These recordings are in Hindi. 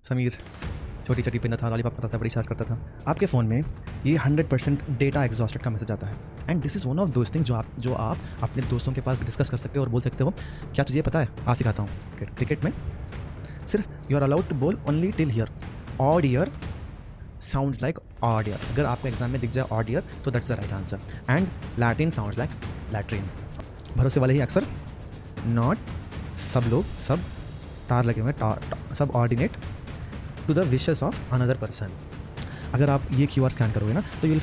समीर छोटी छोटी पिन था, लॉलीपॉप खाता था, बड़ी चार्ज करता था। आपके फ़ोन में ये 100% डेटा एग्जॉस्टेड का मैसेज आता है। And this is one of those things जो आप अपने दोस्तों के पास डिस्कस कर सकते हो और बोल सकते हो क्या तुझे पता है, आज सिखाता हूँ। क्रिकेट में सिर्फ यू आर अलाउड टू बोल only till here, odd ear sounds like odd ear. अगर आपको एग्जाम में दिख जाए ऑड ईयर तो that's the right answer. And Latin sounds like latrine. भरोसे वाले ही अक्सर नॉट, सब लोग, सब तार लगे हुए, subordinate to the wishes of another person. अगर आप ये QR स्कैन करोगे ना तो you will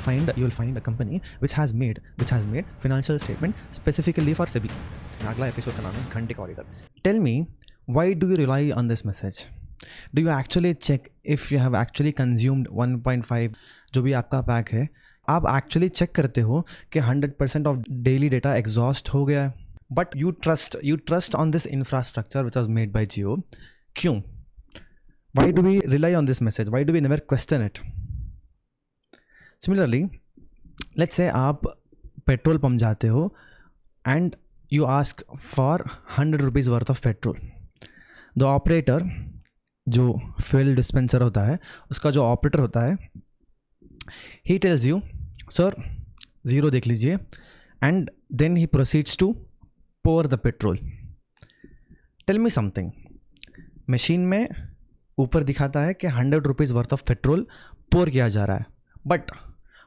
find a company which has made financial statement specifically for SEBI. अगला एपिसोड का नाम है घंटे का auditor. Tell me, why do you rely on this message? Do you actually check if you have actually consumed 1.5 जो भी आपका पैक है? आप एक्चुअली चेक करते हो कि 100% ऑफ डेली डेटा एग्जॉस्ट हो गया है, but you trust on this infrastructure which was made by Jio. क्यों? Why do we rely on this message? Why do we never question it? Similarly, let's say आप पेट्रोल पंप जाते हो and you ask for 100 rupees worth of petrol. The operator, जो fuel dispenser होता है, उसका जो operator होता है, he tells you, sir, 0 देख लीजिए, and then he proceeds to pour the petrol. Tell me something. Machine में ऊपर दिखाता है कि 100 रुपीज़ वर्थ ऑफ पेट्रोल पोर किया जा रहा है, बट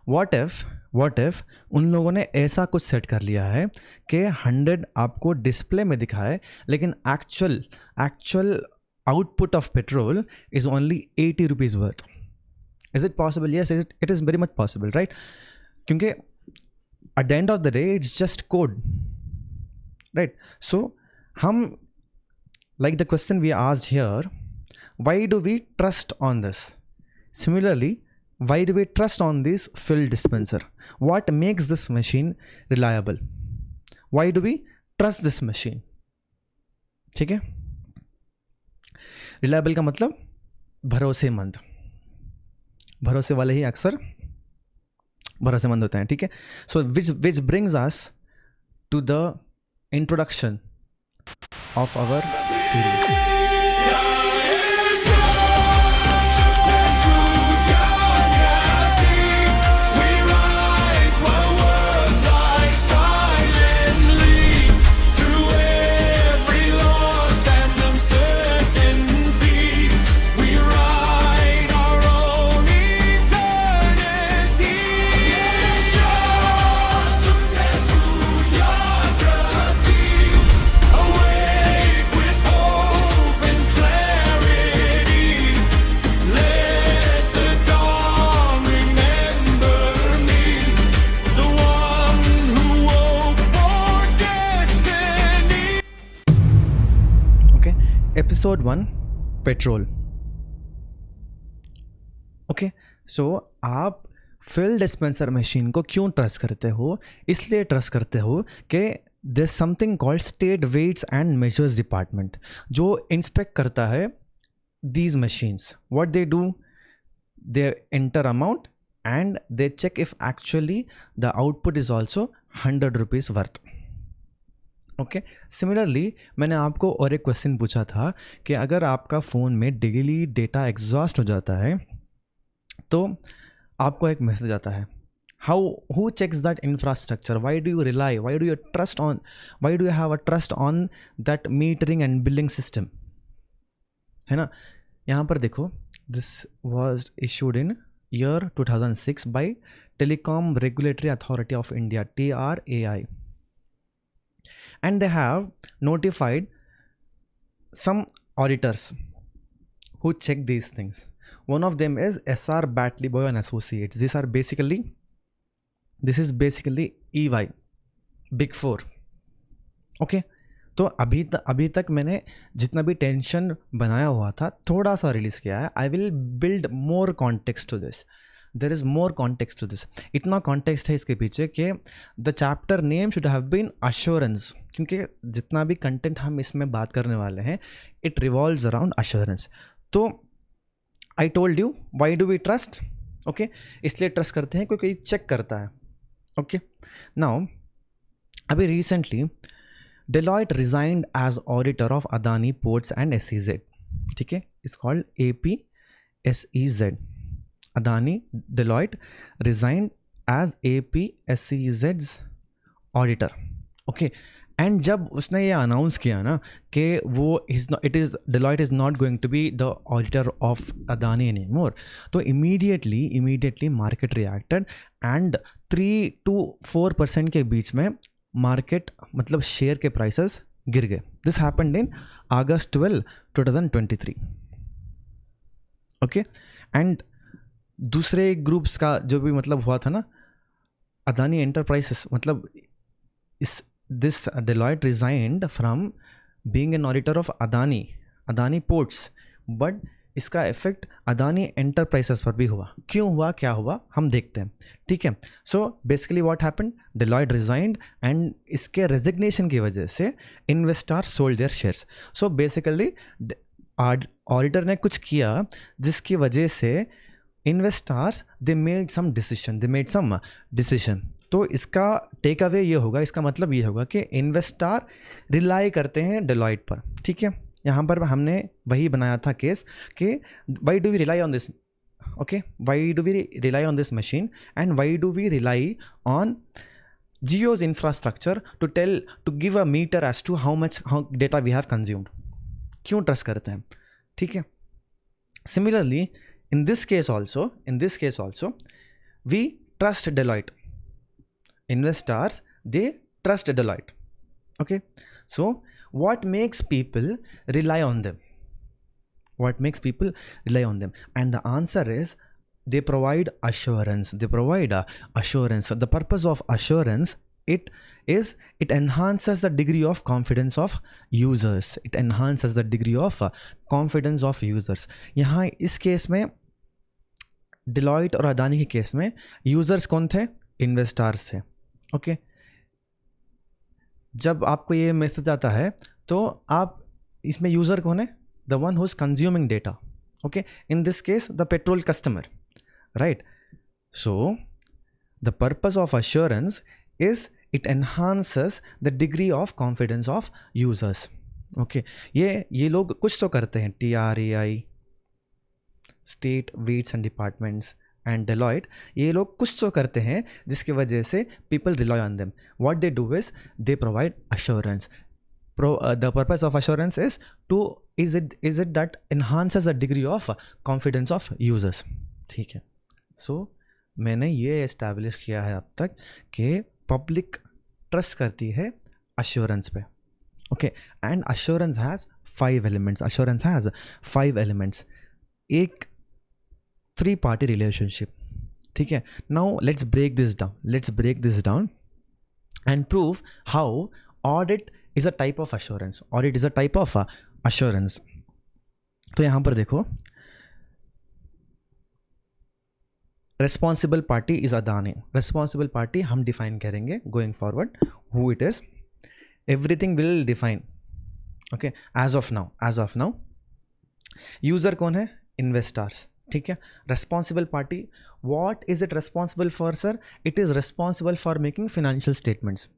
व्हाट इफ उन लोगों ने ऐसा कुछ सेट कर लिया है कि 100 आपको डिस्प्ले में दिखाए, लेकिन actual output of petrol is only 80 rupees worth. Is it possible? Yes, it is very much possible, right? क्योंकि at the end of the day it's just code, right? So हम, like the question we asked here, why do we trust on this? Similarly, why do we trust on this fill dispenser? What makes this machine reliable? Why do we trust this machine? ठीक है? Reliable का मतलब भरोसेमंद। भरोसे वाले ही अक्सर भरोसेमंद होते हैं, ठीक है? So which brings us to the introduction of our series. Episode 1, petrol. Okay, so आप फिल डिस्पेंसर मशीन को क्यों ट्रस्ट करते हो? इसलिए ट्रस्ट करते हो कि there is something called state weights and measures department जो इंस्पेक्ट करता है these machines. What they do, they enter amount and they check if actually the output is also 100 rupees worth. Okay, similarly मैंने आपको और एक क्वेश्चन पूछा था कि अगर आपका फ़ोन में डेली डेटा एग्जॉस्ट हो जाता है तो आपको एक मैसेज आता है। Who checks that infrastructure? Why do you rely, why do you trust on, why do you have a trust on that metering and billing system? है ना, यहाँ पर देखो, this was issued in year 2006 by telecom regulatory authority of India, TRAI. And they have notified some auditors who check these things. One of them is SR Batley and Associates. This is basically EY, Big Four. Okay, तो अभी तक मैंने जितना भी टेंशन बनाया हुआ था थोड़ा सा रिलीज़ किया है। I will build more context to this. There is more context to this. इतना कॉन्टेक्स्ट है इसके पीछे कि the chapter name should have been assurance, क्योंकि जितना भी कंटेंट हम इसमें बात करने वाले हैं इट रिवॉल्व्स अराउंड अश्योरेंस। तो I told you why do we trust? Okay, इसलिए ट्रस्ट करते हैं क्योंकि चेक करता है। ओके, नाउ अभी recently Deloitte resigned as auditor of Adani Ports and SEZ. ठीक है, is called APSEZ. Adani Deloitte resigned as APSEZ's auditor. Okay, and जब उसने ये अनाउंस किया ना कि वो Deloitte is not going to be the auditor of Adani anymore, तो immediately market reacted and 3 to 4% के बीच में मार्केट मतलब शेयर के प्राइसेस गिर गए. This happened in August 12, 2023. Okay, and दूसरे ग्रुप्स का जो भी मतलब हुआ था ना, अदानी एंटरप्राइजेस मतलब this Deloitte resigned from being an auditor of Adani Ports, but इसका इफेक्ट अदानी एंटरप्राइजेस पर भी हुआ. क्यों हुआ, क्या हुआ, हम देखते हैं. ठीक है, so basically what happened, Deloitte resigned and इसके रेजिग्नेशन की वजह से investor sold their shares. So basically auditor ने कुछ किया जिसकी वजह से investors they made some decision. तो इसका टेक अवे ये होगा, इसका मतलब ये होगा कि इन्वेस्टर रिलाई करते हैं Deloitte पर. ठीक है, यहाँ पर हमने वही बनाया था केस कि why do we rely on this, okay, why do we rely on this machine and why do we rely on Jio's infrastructure to give a meter as to how much data we have consumed. क्यों ट्रस्ट करते हैं. ठीक है, similarly in this case also we trust Deloitte. Investors, they trust Deloitte. Okay, so what makes people rely on them? And the answer is they provide assurance. The purpose of assurance, it enhances the degree of confidence of users. यहाँ इस केस में Deloitte और अदानी के केस में यूजर्स कौन थे, इन्वेस्टर्स थे. ओके, जब आपको ये मैसेज आता है तो आप इसमें यूजर कौन है, the one who is consuming data. Okay, in this case the petrol customer, right. So the purpose of assurance is it enhances the degree of confidence of users. Okay, ये लोग कुछ तो करते हैं, TRAI, state weights and departments and Deloitte, ये लोग कुछ तो करते हैं जिसकी वजह से people rely on them. What they do is they provide assurance. The purpose of assurance is it that enhances the degree of confidence of users. ठीक है, सो मैंने ये एस्टैब्लिश किया है अब तक कि पब्लिक ट्रस्ट करती है अश्योरेंस पे. Okay, and assurance has 5 elements. एक 3-party relationship. ठीक है, now let's break this down and prove how audit is a type of assurance. तो यहां पर देखो, responsible party is Adani. Responsible party हम डिफाइन करेंगे going forward, who it is, everything will define. Okay, as of now user कौन है, इन्वेस्टर्स. ठीक है, responsible party, what is it responsible for sir, it is responsible for making financial statements.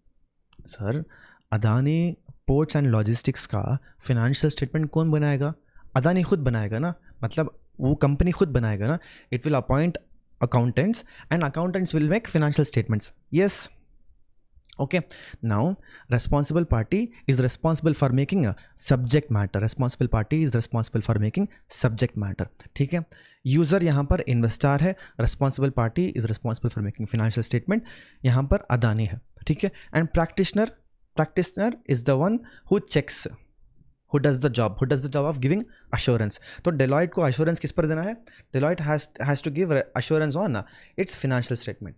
Sir, Adani ports and logistics का फाइनेंशियल स्टेटमेंट कौन बनाएगा, अदानी खुद बनाएगा ना, मतलब वो कंपनी खुद बनाएगा ना. It will appoint accountants and accountants will make financial statements. Yes. Okay, now responsible party is responsible for making a subject matter. ठीक है, यूजर यहाँ पर इन्वेस्टर है, responsible party is responsible for making financial statement, यहाँ पर अदानी है. ठीक है, and practitioner is the one who checks, who does the job of giving assurance. तो Deloitte को assurance किस पर देना है, Deloitte has to give assurance on its financial statement.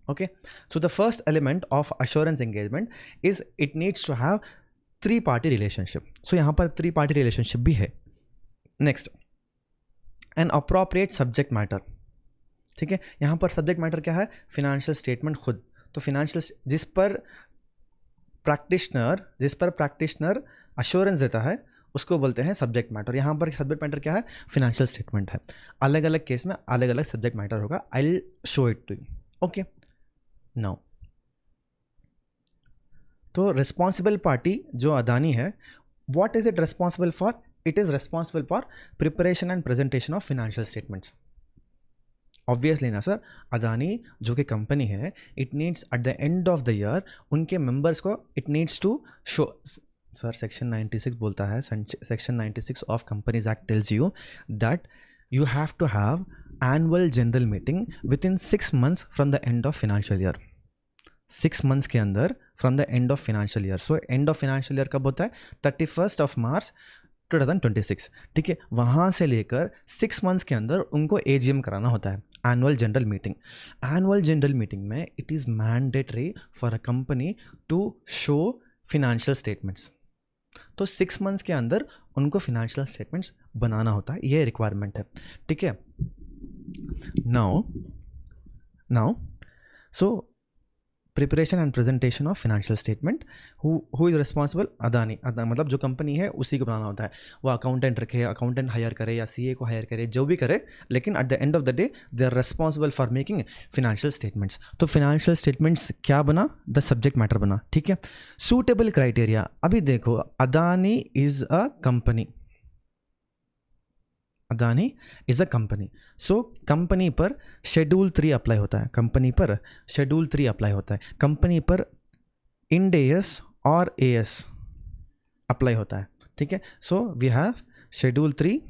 Okay, so the first element of assurance engagement is it needs to have 3-party relationship. So यहाँ पर 3-party relationship भी है. Next, an appropriate subject matter. ठीक है, यहाँ पर subject matter क्या है, financial statement खुद. तो financial जिस पर प्रैक्टिशनर अश्योरेंस देता है उसको बोलते हैं सब्जेक्ट मैटर. यहाँ पर सब्जेक्ट मैटर क्या है, फाइनेंशियल स्टेटमेंट है. अलग अलग केस में अलग अलग सब्जेक्ट मैटर होगा. I will show it to you. Okay, now तो रिस्पॉन्सिबल पार्टी जो अदानी है, what is it responsible for, it is responsible for preparation and presentation of financial statements. Obviously ना सर, अदानी जो कि कंपनी है, it needs at the end of the year उनके मेंबर्स को it needs to show, sir section 96 बोलता है, section 96 of companies act tells you that you have to have annual general meeting within 6 months from the end of financial year. 6 months के अंदर from the end of financial year. So end of financial year कब होता है? 31 March 2026. ठीक है, वहाँ से लेकर 6 months के अंदर उनको AGM कराना होता है, annual general meeting. Annual general meeting में it is mandatory for a company to show financial statements. तो 6 months के अंदर उनको फिनेंशियल स्टेटमेंट्स बनाना होता है, ये रिक्वायरमेंट है. ठीक है, now so preparation and presentation of financial statement, who is responsible? Adani. मतलब जो कंपनी है उसी को बनाना होता है. वो अकाउंटेंट रखे, अकाउंटेंट हायर करे या CA को हायर करे, जो भी करे, लेकिन at the end of the day they are responsible for making financial statements. तो फिनेंशियल स्टेटमेंट्स क्या बना? द सब्जेक्ट मैटर बना. ठीक है, सूटेबल क्राइटेरिया. अभी देखो, Adani is a company, Adani is a company. So company पर शेड्यूल 3 अप्लाई होता है, कंपनी पर शेड्यूल 3 अप्लाई होता है, कंपनी पर इंड AS और AS अप्लाई होता है. ठीक है, so we have schedule 3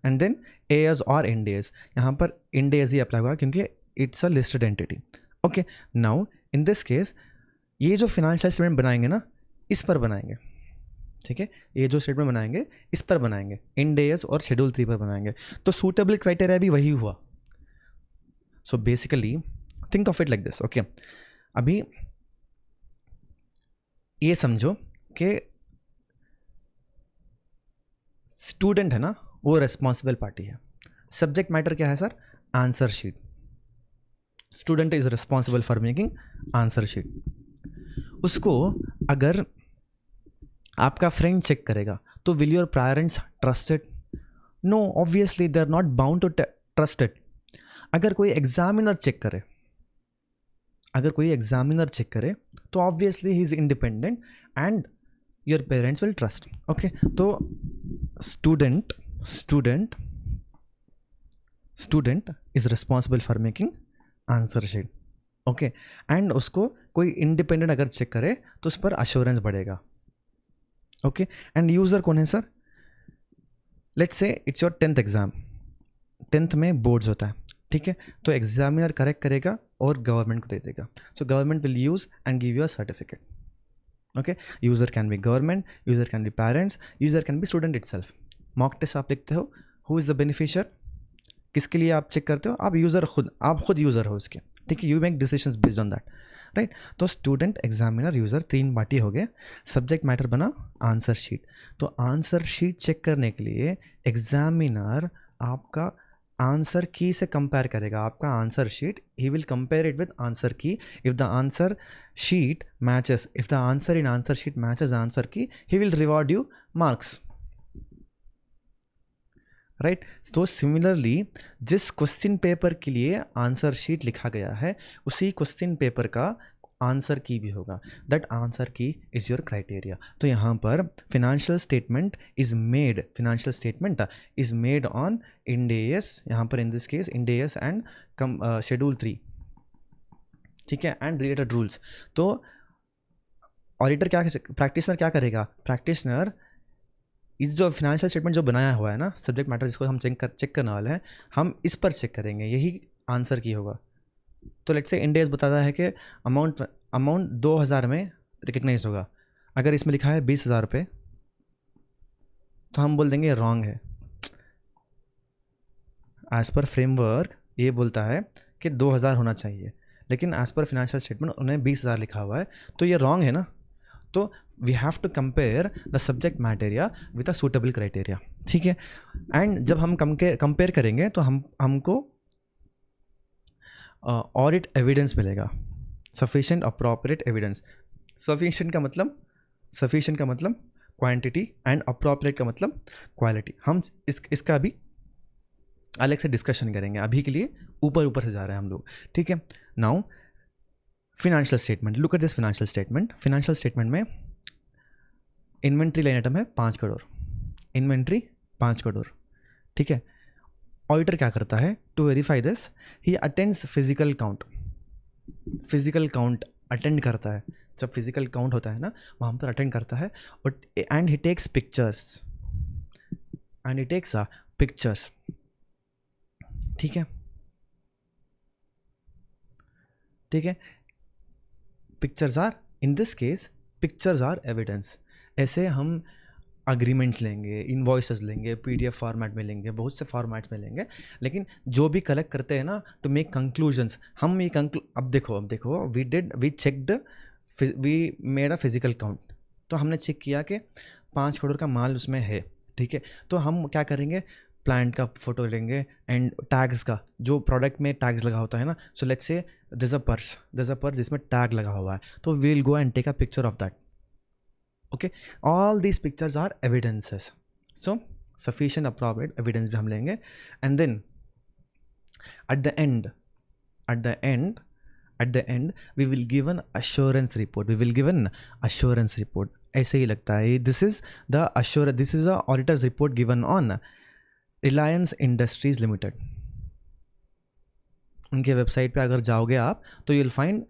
and then AS और इंड AS. यहाँ पर इंड AS ही अप्लाई होगा क्योंकि it's a listed entity. Okay, now in this case ये जो फिनेंशियल स्टेटमेंट बनाएंगे ना, इस पर बनाएंगे. ठीक है, ये जो स्टेटमेंट बनाएंगे इस पर बनाएंगे, इंड AS और शेड्यूल 3 पर बनाएंगे. तो सूटेबल क्राइटेरिया भी वही हुआ. So basically think of it like this. Okay, अभी ये समझो कि स्टूडेंट है ना, वो रेस्पॉन्सिबल पार्टी है. सब्जेक्ट मैटर क्या है sir? Answer sheet. Student is responsible for making answer sheet. उसको अगर आपका फ्रेंड चेक करेगा तो will your parents trust it? No, obviously they are not bound to trust it. अगर कोई एग्जामिनर चेक करे, अगर कोई एग्जामिनर चेक करे तो obviously he is independent and your parents will trust. Okay, तो student is responsible for making answer sheet. Okay, and उसको कोई इंडिपेंडेंट अगर चेक करे तो उस पर अश्योरेंस बढ़ेगा. ओके, एंड यूज़र कौन है sir? Let's say it's your 10th exam. 10th में बोर्ड्स होता है. ठीक है, तो एग्जामिनर करेक्ट करेगा और गवर्नमेंट को दे देगा. So government will use and give you a certificate. Okay, user can be government, user can be parents, user can be student itself. Mock test आप लिखते हो, हु इज़ द बेनिफिशियर, किसके लिए आप चेक करते हो? आप यूज़र खुद, आप खुद यूज़र हो उसके. ठीक है, you make decisions based on that, right. तो स्टूडेंट, एग्जामिनर, यूज़र, 3 पार्टी हो गए. सब्जेक्ट मैटर बना आंसर शीट. तो आंसर शीट चेक करने के लिए एग्जामिनर आपका आंसर की से कंपेयर करेगा. आपका answer sheet, he will compare it with answer key. If the answer sheet matches, if the answer in answer sheet matches answer key, he will reward you marks, right. तो सिमिलरली जिस क्वेश्चन पेपर के लिए आंसर शीट लिखा गया है उसी क्वेश्चन पेपर का आंसर की भी होगा. That answer key is your criteria. तो यहाँ पर financial statement is made on Ind AS, यहाँ पर in this case Ind AS and schedule 3. ठीक है, एंड रिलेटेड रूल्स. तो ऑडिटर क्या, प्रैक्टिशनर क्या करेगा? प्रैक्टिशनर इस जो फिनेंशियल स्टेटमेंट जो बनाया हुआ है ना, सब्जेक्ट मैटर जिसको हम चेक करने वाले हैं, हम इस पर चेक करेंगे, यही आंसर की होगा. तो लेट्स से इंड AS बताता है कि अमाउंट 2000 में रिकग्नाइज होगा. अगर इसमें लिखा है 20,000 रुपये तो हम बोल देंगे रॉन्ग है. एज पर फ्रेमवर्क ये बोलता है कि 2000 होना चाहिए, लेकिन एज पर फिनेंशियल स्टेटमेंट उन्हें 20,000 लिखा हुआ है, तो ये रॉन्ग है ना. तो we have to compare the subject material with a suitable criteria. ठीक है, एंड जब हम कंपेयर करेंगे तो हमको ऑडिट एविडेंस मिलेगा. Sufficient appropriate evidence. सफिशिएंट का मतलब क्वांटिटी एंड अप्रोप्रिएट का मतलब क्वालिटी. हम इसका भी अलग से डिस्कशन करेंगे. अभी के लिए ऊपर से जा रहे हैं हम लोग. ठीक है, now financial statement. Look at this financial statement. Financial statement में इन्वेंट्री लाइन आइटम है 5 करोड़. इन्वेंट्री 5 करोड़, ठीक है। ऑडिटर क्या करता है, to verify this he attends physical count, physical count attend करता है, जब फिजिकल काउंट होता है ना वहाँ पर अटेंड करता है, और and he takes pictures, and he takes pictures, ठीक है, ठीक है। Pictures are, in this case pictures are evidence. ऐसे हम अग्रीमेंट्स लेंगे, इनवॉइसेस लेंगे, पीडीएफ फॉर्मेट में लेंगे, बहुत से फॉर्मेट्स में लेंगे, लेकिन जो भी कलेक्ट करते हैं ना टू मेक कंक्लूजन्स, हम ये अब देखो we checked, we made a physical count, तो हमने चेक किया कि 5 करोड़ का माल उसमें है, ठीक है। तो हम क्या करेंगे, प्लांट का फोटो लेंगे एंड टैग्स का, जो प्रोडक्ट में टैग्स लगा होता है ना, so let's say this a purse जिसमें टैग लगा हुआ है, तो we will go and take a picture of that, okay. All these pictures are evidences, so sufficient appropriate evidence भी हम लेंगे, and then at the end we will give an assurance report, ऐसे ही लगता है, this is a auditor's report given on Reliance Industries Limited। उनके वेबसाइट पे अगर जाओगे आप तो you will find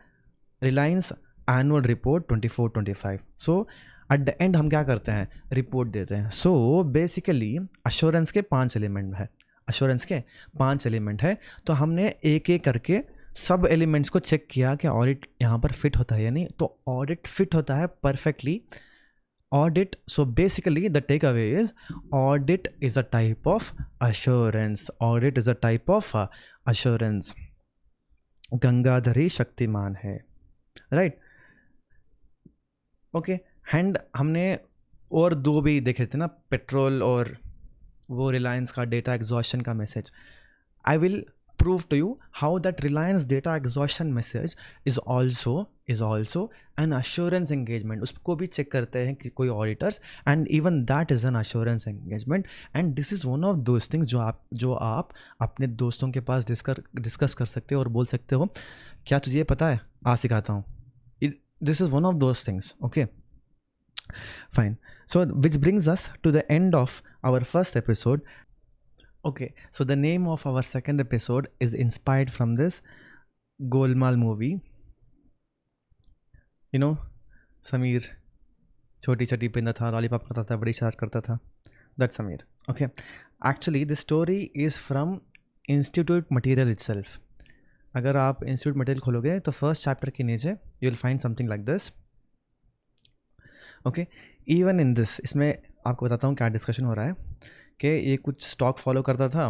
Reliance annual report 24-25। So at the and हम क्या करते हैं, रिपोर्ट देते हैं। सो बेसिकली अश्योरेंस के 5 एलिमेंट है, तो हमने एक एक करके सब एलिमेंट्स को चेक किया कि ऑडिट यहाँ पर फिट होता है या नहीं, तो ऑडिट फिट होता है perfectly. Audit, so basically the takeaway is audit is a type of assurance, Gangadhari Shaktimaan है, राइट, ओके। एंड हमने और 2 भी देखे थे ना, पेट्रोल और वो रिलायंस का डेटा एग्जॉशन का message. I will prove to you how that Reliance data exhaustion message is also an assurance engagement। उसको भी चेक करते हैं कि कोई auditors, and even that is an assurance engagement, and this is one of those things जो आप अपने दोस्तों के पास डिस्कस कर सकते हो और बोल सकते हो, क्या तुझे ये पता है, आज सिखाता हूँ। This is one of those things, okay fine. So which brings us to the end of our first episode. Okay, so the name of our second episode is inspired from this Golmaal movie. You know, Sameer छोटी छोटी पिंदा था, लॉलीपॉप खाता था, बड़ी शरारत करता था, that Sameer. Okay, actually this story is from Institute Material itself। अगर आप Institute Material खोलोगे तो फर्स्ट चैप्टर के नीचे you will find something like this। Okay, even in this, इसमें आपको बताता हूँ क्या डिस्कशन हो रहा है कि ये कुछ स्टॉक फॉलो करता था,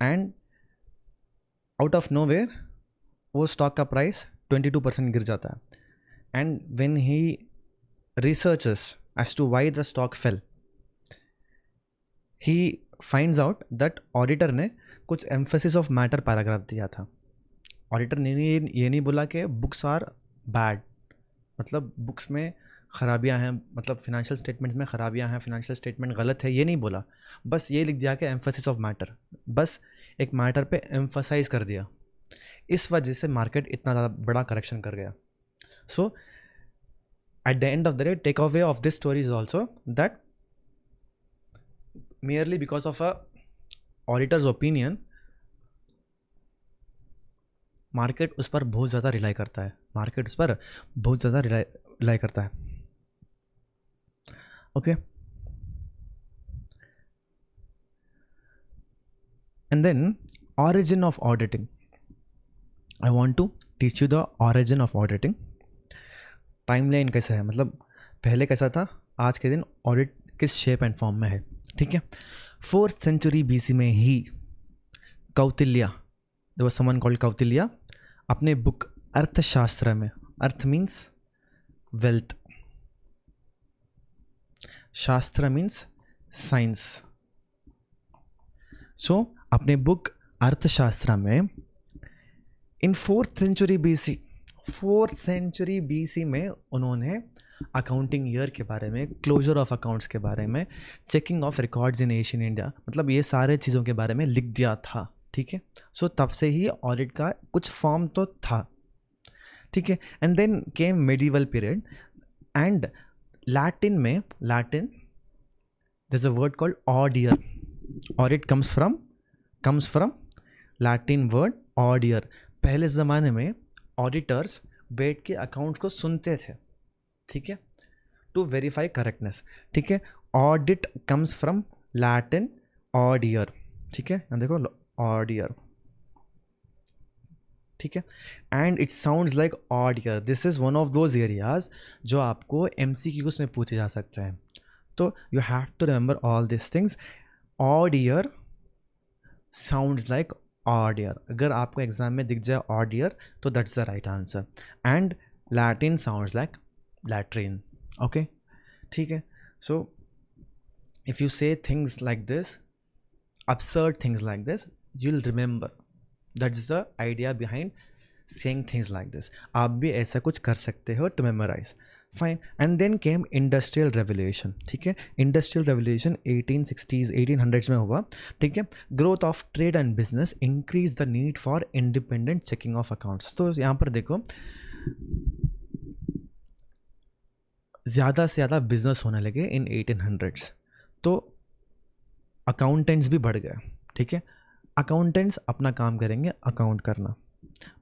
एंड आउट ऑफ नोवेयर वो स्टॉक का प्राइस 22% गिर जाता है, and when he researches as to why the stock fell, he finds out that auditor ने कुछ एम्फेसिस ऑफ मैटर पैराग्राफ दिया था। ऑडिटर ने ये नहीं बोला कि बुक्स आर बैड, मतलब बुक्स में खराबियां हैं, मतलब फिनेंशियल स्टेटमेंट्स में खराबियां हैं, फिनेंशियल स्टेटमेंट गलत है, ये नहीं बोला, बस ये लिख दिया कि एम्फेसिस ऑफ मैटर, बस एक मैटर पे एम्फसाइज कर दिया। इस वजह से मार्केट इतना ज़्यादा बड़ा करेक्शन कर गया। So at the end of the day take away of this story is also that merely because of a auditor's opinion market उस पर बहुत ज़्यादा रिलाई करता है, okay। And then origin of auditing, I want to teach you the origin of auditing। Timeline कैसा है, मतलब पहले कैसा था, आज के दिन ऑडिट किस शेप एंड फॉर्म में है, ठीक है। 4th century BC में ही Kautilya, there was someone called Kautilya, अपने बुक अर्थशास्त्र में, अर्थ मीन्स वेल्थ, शास्त्र मीन्स साइंस, सो अपने बुक अर्थशास्त्र में इन 4th century BC में उन्होंने अकाउंटिंग ईयर के बारे में, क्लोजर ऑफ अकाउंट्स के बारे में, checking of records in Asian India, मतलब ये सारे चीज़ों के बारे में लिख दिया था, ठीक है। सो तब से ही ऑडिट का कुछ फॉर्म तो था, ठीक है। And then came medieval period, and Latin there's a word called odd year, or it comes from Latin word odd year. पहले ज़माने में ऑडिटर्स बैठ के अकाउंट्स को सुनते थे, ठीक है, टू वेरीफाई करेक्टनेस, ठीक है. Audit comes from Latin odd year, ठीक है, यहाँ देखो ऑड ईयर, ठीक है. And it sounds like odd ear. This is one of those areas जो आपको MCQs में पूछे जा सकते हैं. तो you have to remember all this things. Odd ear sounds like odd ear. अगर आपको एग्जाम में दिख जाए ऑड ईयर तो that's the right answer. And Latin sounds like latrine. Okay, ठीक है. सो इफ यू से things like this, absurd things like this, you'll remember. That's the idea behind saying things like this. आप भी ऐसा कुछ कर सकते हो to memorize. Fine. And then came industrial revolution, ठीक है. industrial revolution 1860s 1800s में हुआ, ठीक है. growth of trade and business increased the need for independent checking of accounts. तो यहाँ पर देखो ज़्यादा से ज़्यादा बिजनेस होने लगे इन 1800s. तो अकाउंटेंट्स भी बढ़ गए, ठीक है. अकाउंटेंट्स अपना काम करेंगे अकाउंट करना,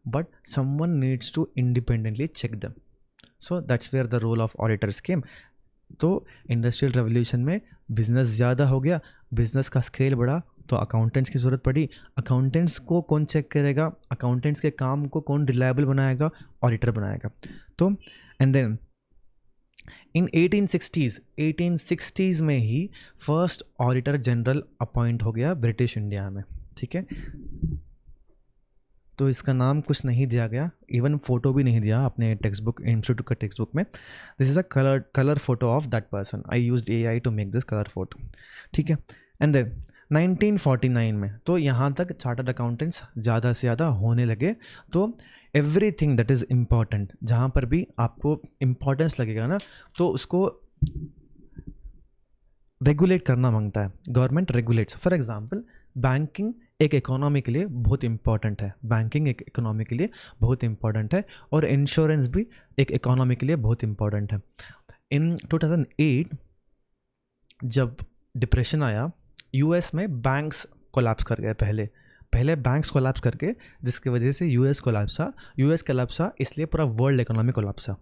but someone needs to independently check them. So that's where the role of auditors came. तो इंडस्ट्रियल रेवोल्यूशन में बिजनेस ज़्यादा हो गया, बिजनेस का स्केल बढ़ा, तो अकाउंटेंट्स की ज़रूरत पड़ी. अकाउंटेंट्स को कौन चेक करेगा, अकाउंटेंट्स के काम को कौन रिलायबल बनाएगा, ऑडिटर बनाएगा. तो एंड देन इन 1860s में ही फर्स्ट ऑडिटर जनरल अपॉइंट हो गया ब्रिटिश इंडिया में, ठीक है. तो इसका नाम कुछ नहीं दिया गया, इवन फोटो भी नहीं दिया अपने टेक्स्ट बुक, इंस्टीट्यूट का टेक्स्ट बुक में. This is a colour photo of that person. I used AI to make this colour photo, ठीक है. एंड देन 1949 में तो यहाँ तक चार्टर्ड अकाउंटेंट्स ज़्यादा से ज़्यादा होने लगे. तो एवरीथिंग दैट इज़ इम्पॉर्टेंट, जहाँ पर भी आपको इम्पोर्टेंस लगेगा ना, तो उसको रेगुलेट करना मांगता है. Government regulates. For example banking एक इकोनॉमी के लिए बहुत इंपॉर्टेंट है, बैंकिंग एक इकोनॉमी के लिए बहुत इंपॉर्टेंट है, और इंश्योरेंस भी एक इकोनॉमी के लिए बहुत इंपॉर्टेंट है. इन 2008 जब डिप्रेशन आया, US में बैंक्स कोलैप्स कर गए. पहले बैंक्स कोलैप्स करके, जिसकी वजह से US कोलैप्स हुआ, इसलिए पूरा वर्ल्ड इकोनॉमी कोलैप्स हुआ.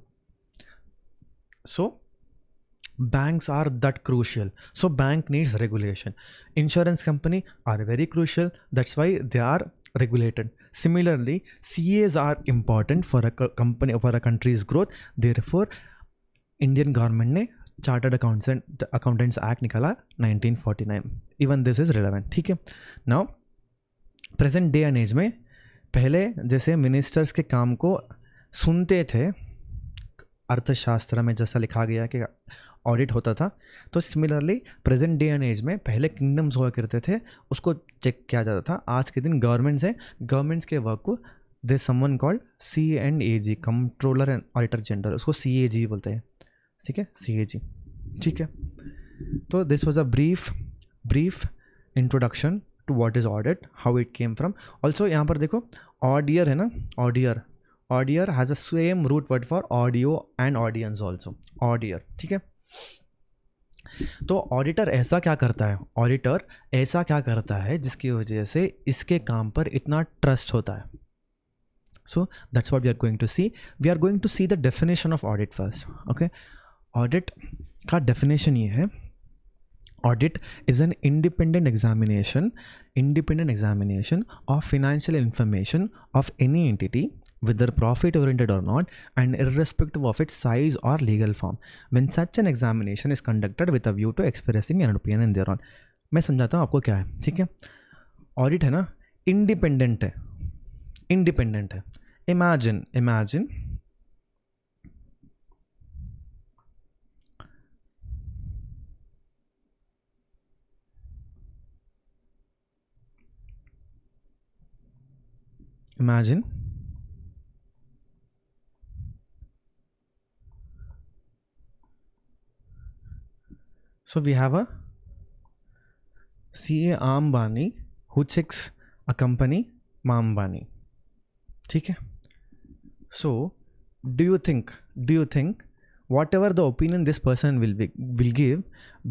सो banks are that crucial, so bank needs regulation. Insurance company are very crucial, that's why they are regulated. Similarly, CAs are important for a company, for a country's growth. Therefore Indian government ने चार्टर्ड अकाउंटेंट्स एक्ट निकाला 1949. इवन दिस इज रिलेवेंट, ठीक है. Now present day and age में पहले जैसे मिनिस्टर्स के काम को सुनते थे, अर्थशास्त्र में जैसा लिखा गया कि ऑडिट होता था, तो similarly present day and age में पहले किंगडम्स हुआ करते थे, उसको चेक किया जाता था. आज के दिन गवर्नमेंट्स के वर्क को दे someone called CAG, controller and auditor general, उसको CAG बोलते हैं, ठीक है, CAG, ठीक है. तो this was a brief introduction to what is audit, how it came from. Also यहाँ पर देखो ऑड ईयर है ना, audire has a same root word for audio and audience also, odd year, ठीक है. तो ऑडिटर ऐसा क्या करता है जिसकी वजह से इसके काम पर इतना ट्रस्ट होता है. So that's what we are going to see the definition of audit first. Okay, audit का डेफिनेशन ये है, audit is an independent examination of financial information of any entity, whether profit oriented or not, and irrespective of its size or legal form, when such an examination is conducted with a view to expressing an opinion thereon. मैं समझाता हूँ आपको क्या है, ठीक है. ऑडिट है ना, इंडिपेंडेंट है. Imagine so we have a CA Ambani who checks a company Mambani, ठीक है. So do you think whatever the opinion this person will give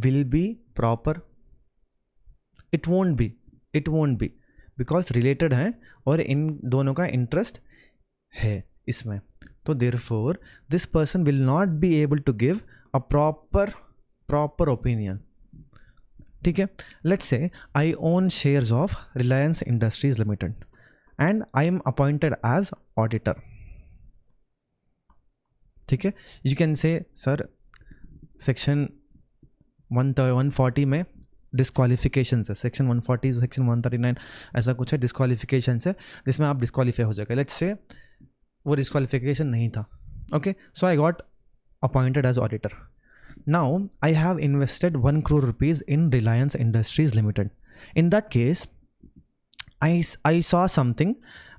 will be proper? It won't be because related है और इन दोनों का interest है इसमें. तो therefore this person will not be able to give a proper opinion. ठीक है. Let's say I own shares of Reliance Industries Limited and I am appointed as auditor. ठीक है. You can say sir section 140 में डिस्क्वालिफिकेशन है, सेक्शन 140 सेक्शन 139 ऐसा कुछ है, डिस्क्वालिफिकेशन है जिसमें आप डिस्क्वालीफाई हो जाएगा. लेट्स से वो डिस्क्वालिफिकेशन नहीं था. Okay, so I got appointed as auditor. Now I have invested 1 crore rupees in Reliance industries limited. In that case I saw something,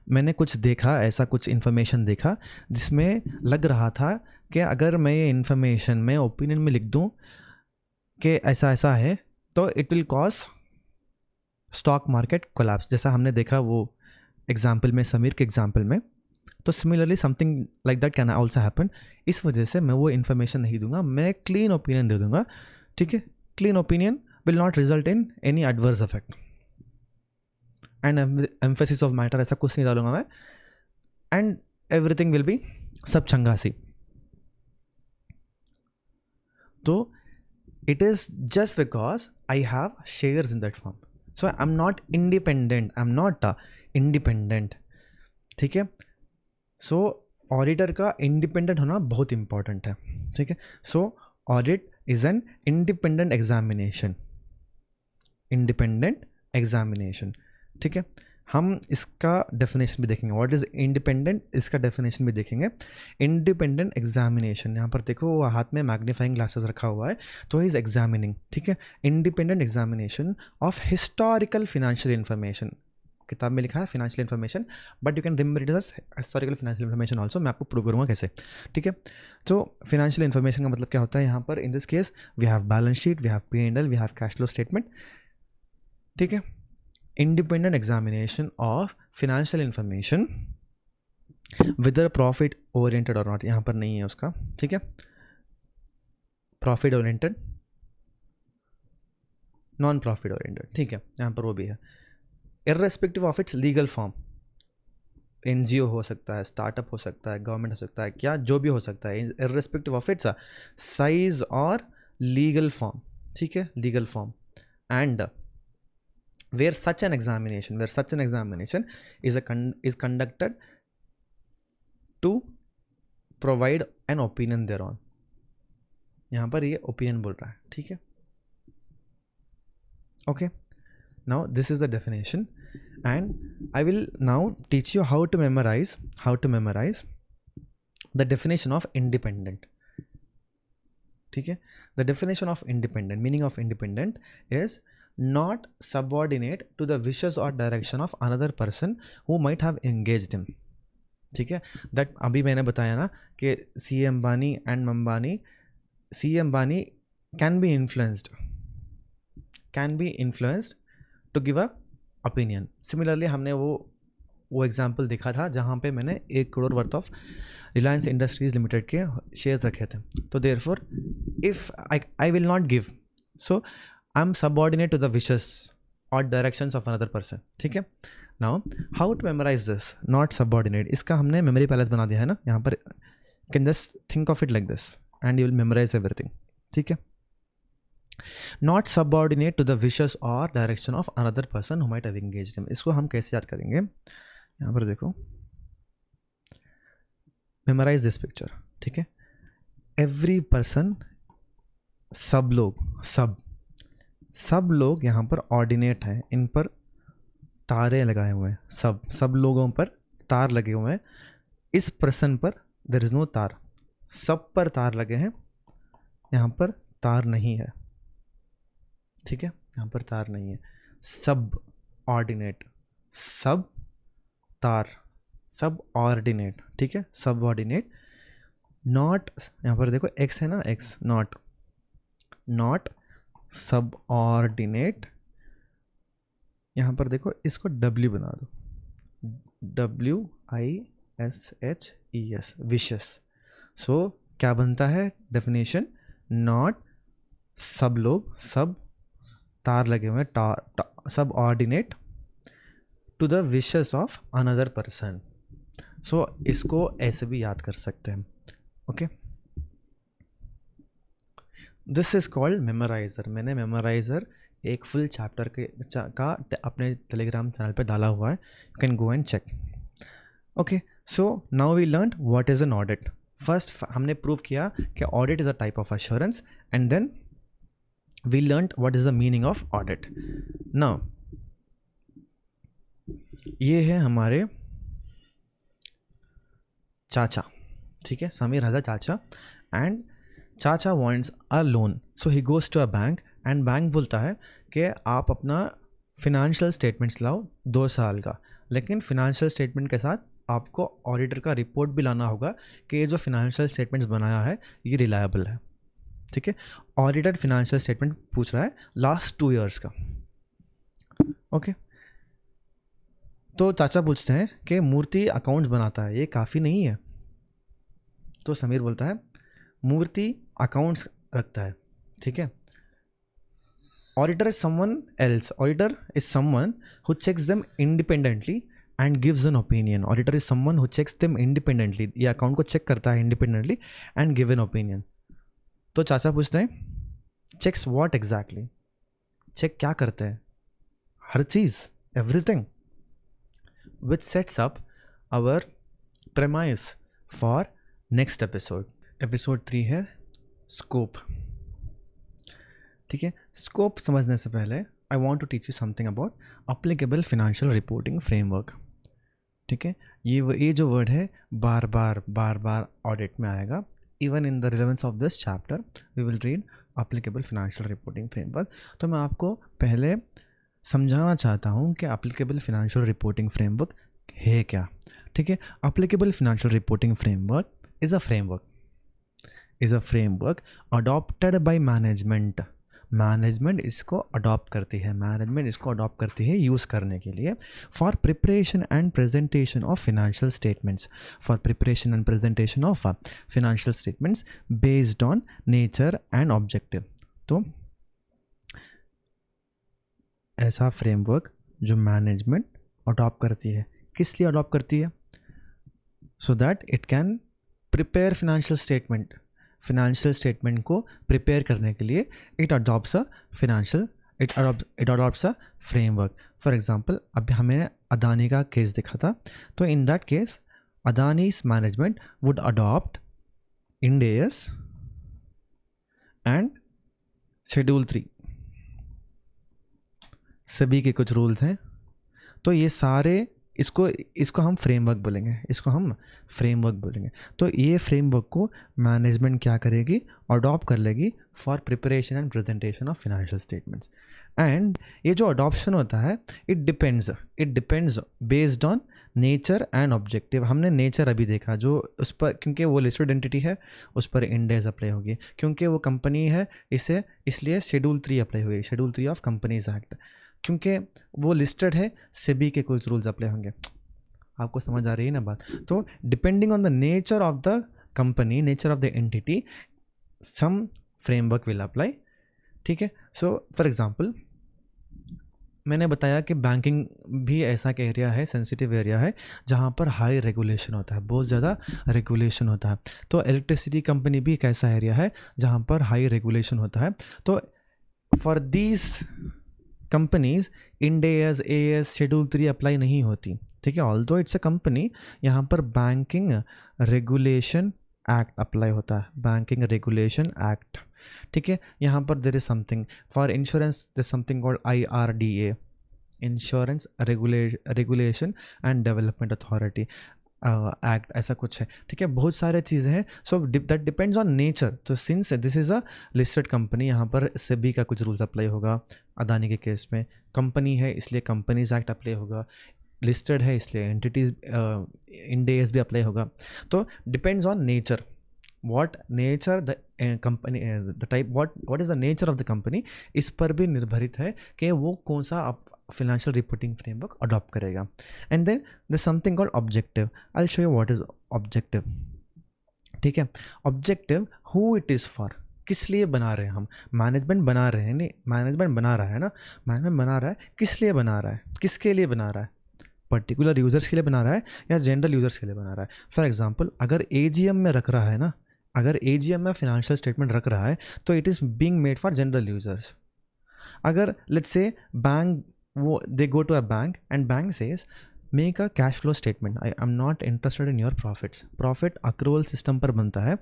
मैंने कुछ देखा, ऐसा कुछ इन्फॉर्मेशन देखा जिसमें लग रहा था कि अगर मैं ये इन्फॉर्मेशन में ओपिनियन में लिख दूं कि ऐसा ऐसा है तो it will cause stock market collapse, जैसा हमने देखा वो एग्जाम्पल में, समीर के एग्जाम्पल में. तो similarly something like that can also happen. इस वजह से मैं वो इन्फॉर्मेशन नहीं दूंगा, मैं क्लीन ओपिनियन दे दूंगा. ठीक है, clean opinion will not result in any adverse effect and emphasis of matter ऐसा कुछ नहीं डालूंगा मैं. एंड एवरीथिंग विल बी सब चंगासी. तो it is just because I have shares in that firm, so I'm not independent, I'm not independent. ठीक है. सो ऑडिटर का इंडिपेंडेंट होना बहुत इंपॉर्टेंट है. ठीक है. So audit is an independent examination, independent examination. ठीक है. हम इसका डेफिनेशन भी देखेंगे, व्हाट इज इंडिपेंडेंट, इसका डेफिनेशन भी देखेंगे. इंडिपेंडेंट एग्जामिनेशन, यहाँ पर देखो वो हाथ में मैग्नीफाइंग ग्लासेस रखा हुआ है, तो इज एग्जामिनिंग. ठीक है. Independent examination of historical financial information, किताब में लिखा है financial information, but you can remember it as historical financial information also. मैं आपको प्रूव करूँगा कैसे. ठीक है. तो फिनेंशियल इन्फॉर्मेशन का मतलब क्या होता है यहाँ पर, in this case we have balance sheet, we have P&L, we have cash flow statement. ठीक है. Independent examination of financial information whether profit oriented or not, यहाँ पर नहीं है उसका. ठीक है. Profit oriented, non profit oriented. ठीक है, यहाँ पर वो भी है. Irrespective of its legal form, NGO हो सकता है, स्टार्टअप हो सकता है, गवर्नमेंट हो सकता है, क्या जो भी हो सकता है, इर्रेस्पेक्टिव ऑफ इट्स साइज और लीगल फॉर्म. ठीक है, legal form. And where such an examination is conducted to provide an opinion thereon. यहाँ पर ये opinion बोल रहा है. ठीक है. Okay, now this is the definition and I will now teach you how to memorize the definition of independent. ठीक है. The definition of independent, meaning of independent is not subordinate to the wishes or direction of another person who might have engaged him. ठीक है. That अभी मैंने बताया ना कि C. Ambani and Mambani, C. Ambani can be influenced to give a opinion. Similarly हमने वो एग्जाम्पल देखा था जहाँ पे मैंने 1 crore worth of Reliance industries limited के शेयर्स रखे थे. तो therefore if I will not give, so I am subordinate to the wishes और डायरेक्शंस ऑफ अनदर पर्सन. ठीक है. Now how to memorise this not subordinate, इसका हमने मेमोरी पैलेस बना दिया है ना यहाँ पर. Can just think of it like this and you will memorize everything. ठीक है. Not subordinate to the wishes और direction of another person who might have engaged him. इसको हम कैसे याद करेंगे, यहाँ पर देखो, मेमोराइज दिस पिक्चर. ठीक है. एवरी पर्सन, सब लोग यहाँ पर ऑर्डिनेट हैं, इन पर तारे लगाए हुए हैं, सब लोगों पर तार लगे हुए हैं. इस पर्सन पर देयर इज नो तार, सब पर तार लगे हैं, यहाँ पर तार नहीं है. ठीक है. यहाँ पर तार नहीं है. सब ऑर्डिनेट, सब तार, सब ऑर्डिनेट. ठीक है. सब ऑर्डिनेट. नॉट, यहाँ पर देखो एक्स है ना, एक्स, नॉट सब ऑर्डिनेट. यहाँ पर देखो इसको W बना दो, WISHES, विशेस. सो क्या बनता है डेफिनेशन, नॉट सब लोग, सब तार लगे हुए हैं, subordinate to the wishes of another person. So इसको ऐसे भी याद कर सकते हैं। Okay, this is called memorizer. मैंने मेमोराइजर एक फुल चैप्टर का अपने टेलीग्राम चैनल पे डाला हुआ है, you can go and check. Okay, so now we learn what is an audit. First हमने प्रूव किया कि audit is a type of assurance, and then we learn what is the meaning of audit. Now ये है हमारे चाचा, ठीक है, Sameer has a chacha, and chacha wants a loan, so he goes to a bank, and bank बोलता है कि आप अपना फिनेंशियल स्टेटमेंट्स लाओ 2 साल का, लेकिन फिनेंशियल स्टेटमेंट के साथ आपको ऑडिटर का रिपोर्ट भी लाना होगा कि ये जो फिनेंशियल स्टेटमेंट्स बनाया है ये रिलायबल है। ठीक है, ऑडिटर फिनेंशियल स्टेटमेंट पूछ रहा है लास्ट 2 ईयर्स का। ओके, तो चाचा पूछते हैं कि मूर्ति अकाउंट्स बनाता है, ये काफ़ी नहीं है? तो समीर बोलता है मूर्ति अकाउंट्स रखता है, ठीक है। Auditor is someone else, auditor is someone who checks them independently and gives an opinion. Auditor is someone who checks them independently, ये अकाउंट को चेक करता है independently and give an opinion. तो चाचा पूछते हैं चेक्स व्हाट एग्जैक्टली, चेक क्या करते हैं? हर चीज़, everything. Which sets up our premise for next episode. Episode 3 है scope। ठीक है, scope समझने से पहले I want to teach you something about applicable financial reporting framework। ठीक है, ये जो वर्ड है बार बार ऑडिट में आएगा। Even in the relevance of this chapter we will read applicable financial reporting framework। तो मैं आपको पहले समझाना चाहता हूँ कि एप्लीकेबल फिनेंशियल रिपोर्टिंग फ्रेमवर्क है क्या। ठीक है, applicable financial reporting framework is a framework adopted by management. Management इसको अडॉप्ट करती है, यूज़ करने के लिए for preparation and presentation of financial statements, based on nature and objective. तो ऐसा फ्रेमवर्क जो मैनेजमेंट अडॉप्ट करती है, किस लिए अडॉप्ट करती है? So that it can prepare financial statement को प्रिपेयर करने के लिए it adopts a framework. For example, अभी हमें अदानी का केस देखा था, तो in that case Adani's management would adopt Ind AS and schedule 3, सभी के कुछ रूल्स हैं। तो ये सारे इसको हम फ्रेमवर्क बोलेंगे। तो ये फ्रेमवर्क को मैनेजमेंट क्या करेगी? अडॉप्ट कर लेगी for preparation and presentation of financial statements. And ये जो अडॉप्शन होता है it depends based on nature and objective. हमने नेचर अभी देखा, जो उस पर क्योंकि वो लिस्टेड एंटिटी है उस पर इंड AS अप्लाई होगी, क्योंकि वो कंपनी है इसलिए शेड्यूल 3 अप्लाई होगी, शेड्यूल 3 ऑफ कंपनीज एक्ट। क्योंकि वो लिस्टेड है सेबी के कुछ रूल्स अप्लाई होंगे। आपको समझ आ रही है ना बात? तो depending on the nature of the company, nature of the entity, some framework will apply. ठीक है, सो फॉर एग्जांपल मैंने बताया कि बैंकिंग भी ऐसा एक एरिया है, सेंसिटिव एरिया है, जहाँ पर हाई रेगुलेशन होता है, बहुत ज़्यादा रेगुलेशन होता है। तो इलेक्ट्रिसिटी कंपनी भी एक ऐसा एरिया है जहाँ पर हाई रेगुलेशन होता है। तो for these companies Ind AS schedule 3 apply नहीं होती। ठीक है, ऑल्दो इट्स अ कंपनी, यहाँ पर बैंकिंग रेगुलेशन एक्ट अप्लाई होता है, बैंकिंग रेगुलेशन एक्ट। ठीक है, यहाँ पर there is something for insurance, there something called IRDA, insurance regulation and development authority act, ऐसा कुछ है। ठीक है, बहुत सारे चीज़ें हैं। So that depends on nature. तो since this is a listed company, यहाँ पर सेबी का कुछ रूल्स अप्लाई होगा। अदानी के केस में कंपनी है इसलिए कंपनीज एक्ट अप्लाई होगा, लिस्टेड है इसलिए एंटिटीज इंड AS भी अप्लाई होगा। तो depends on nature, what nature the company the type what is the nature of the company, इस पर भी निर्भरित है कि वो कौन सा financial reporting framework अडॉप्ट करेगा। And then there's something called objective. I'll show you what is objective. ठीक है। Objective, who it is for, किस लिए बना रहे हैं हम, मैनेजमेंट बना रहे हैं, नहीं मैनेजमेंट बना रहा है ना, मैनेजमेंट बना रहा है, किस लिए बना रहा है, किसके लिए बना रहा है, पर्टिकुलर यूज़र्स के लिए बना रहा है या जनरल यूज़र्स के लिए बना रहा है। फॉर एग्जांपल अगर एजीएम में रख रहा है ना, अगर एजीएम में फाइनेंशियल स्टेटमेंट रख रहा है तो it is being made for general users. अगर लेट्स से बैंक, वो they go to a bank and bank says make a cash flow statement, I am not interested in your profits. Profit accrual system पर बनता है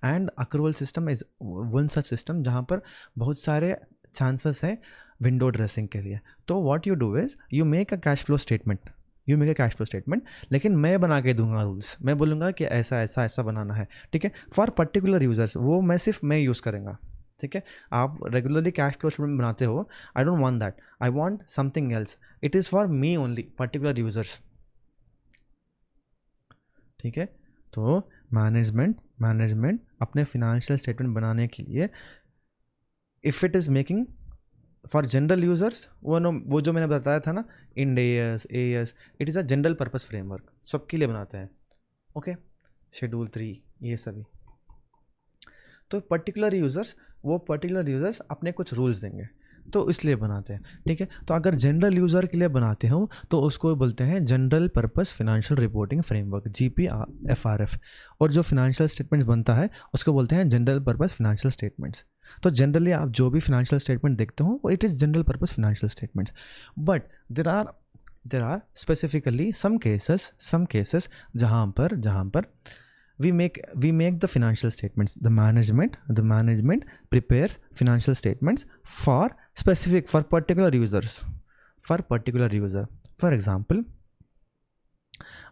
and accrual system is one such system जहाँ पर बहुत सारे चांसेस है विंडो ड्रेसिंग के लिए। तो what you do is you make a cash flow statement, you make a cash flow statement, लेकिन मैं बना के दूंगा रूल्स, मैं बोलूँगा कि ऐसा ऐसा ऐसा बनाना है, ठीक है, फॉर पर्टिकुलर यूजर्स, वो मैं सिर्फ मैं यूज़ करेंगे, ठीक है। आप रेगुलरली कैश फ्लो स्टेटमेंट बनाते हो, I don't want that, I want something else, it is for me only, particular users, ठीक है। तो मैनेजमेंट अपने फिनेंशियल स्टेटमेंट बनाने के लिए if it is making for general users, वो जो मैंने बताया था ना, Ind AS, it is a general purpose framework, सबके लिए बनाते हैं, ओके। शेड्यूल 3 ये सभी। तो पर्टिकुलर यूज़र्स अपने कुछ रूल्स देंगे, तो इसलिए बनाते हैं, ठीक है। तो अगर जनरल यूज़र के लिए बनाते हो तो उसको बोलते हैं general purpose financial reporting framework, GPFRF। और जो फिनेंशियल स्टेटमेंट्स बनता है उसको बोलते हैं जनरल पर्पस फिनेंशियल स्टेटमेंट्स। तो जनरली आप जो भी फिनेंशियल स्टेटमेंट देखते हो वो it is general purpose financial statements, but there are specifically some cases जहाँ पर we make the financial statements, the management prepares financial statements for particular users, for example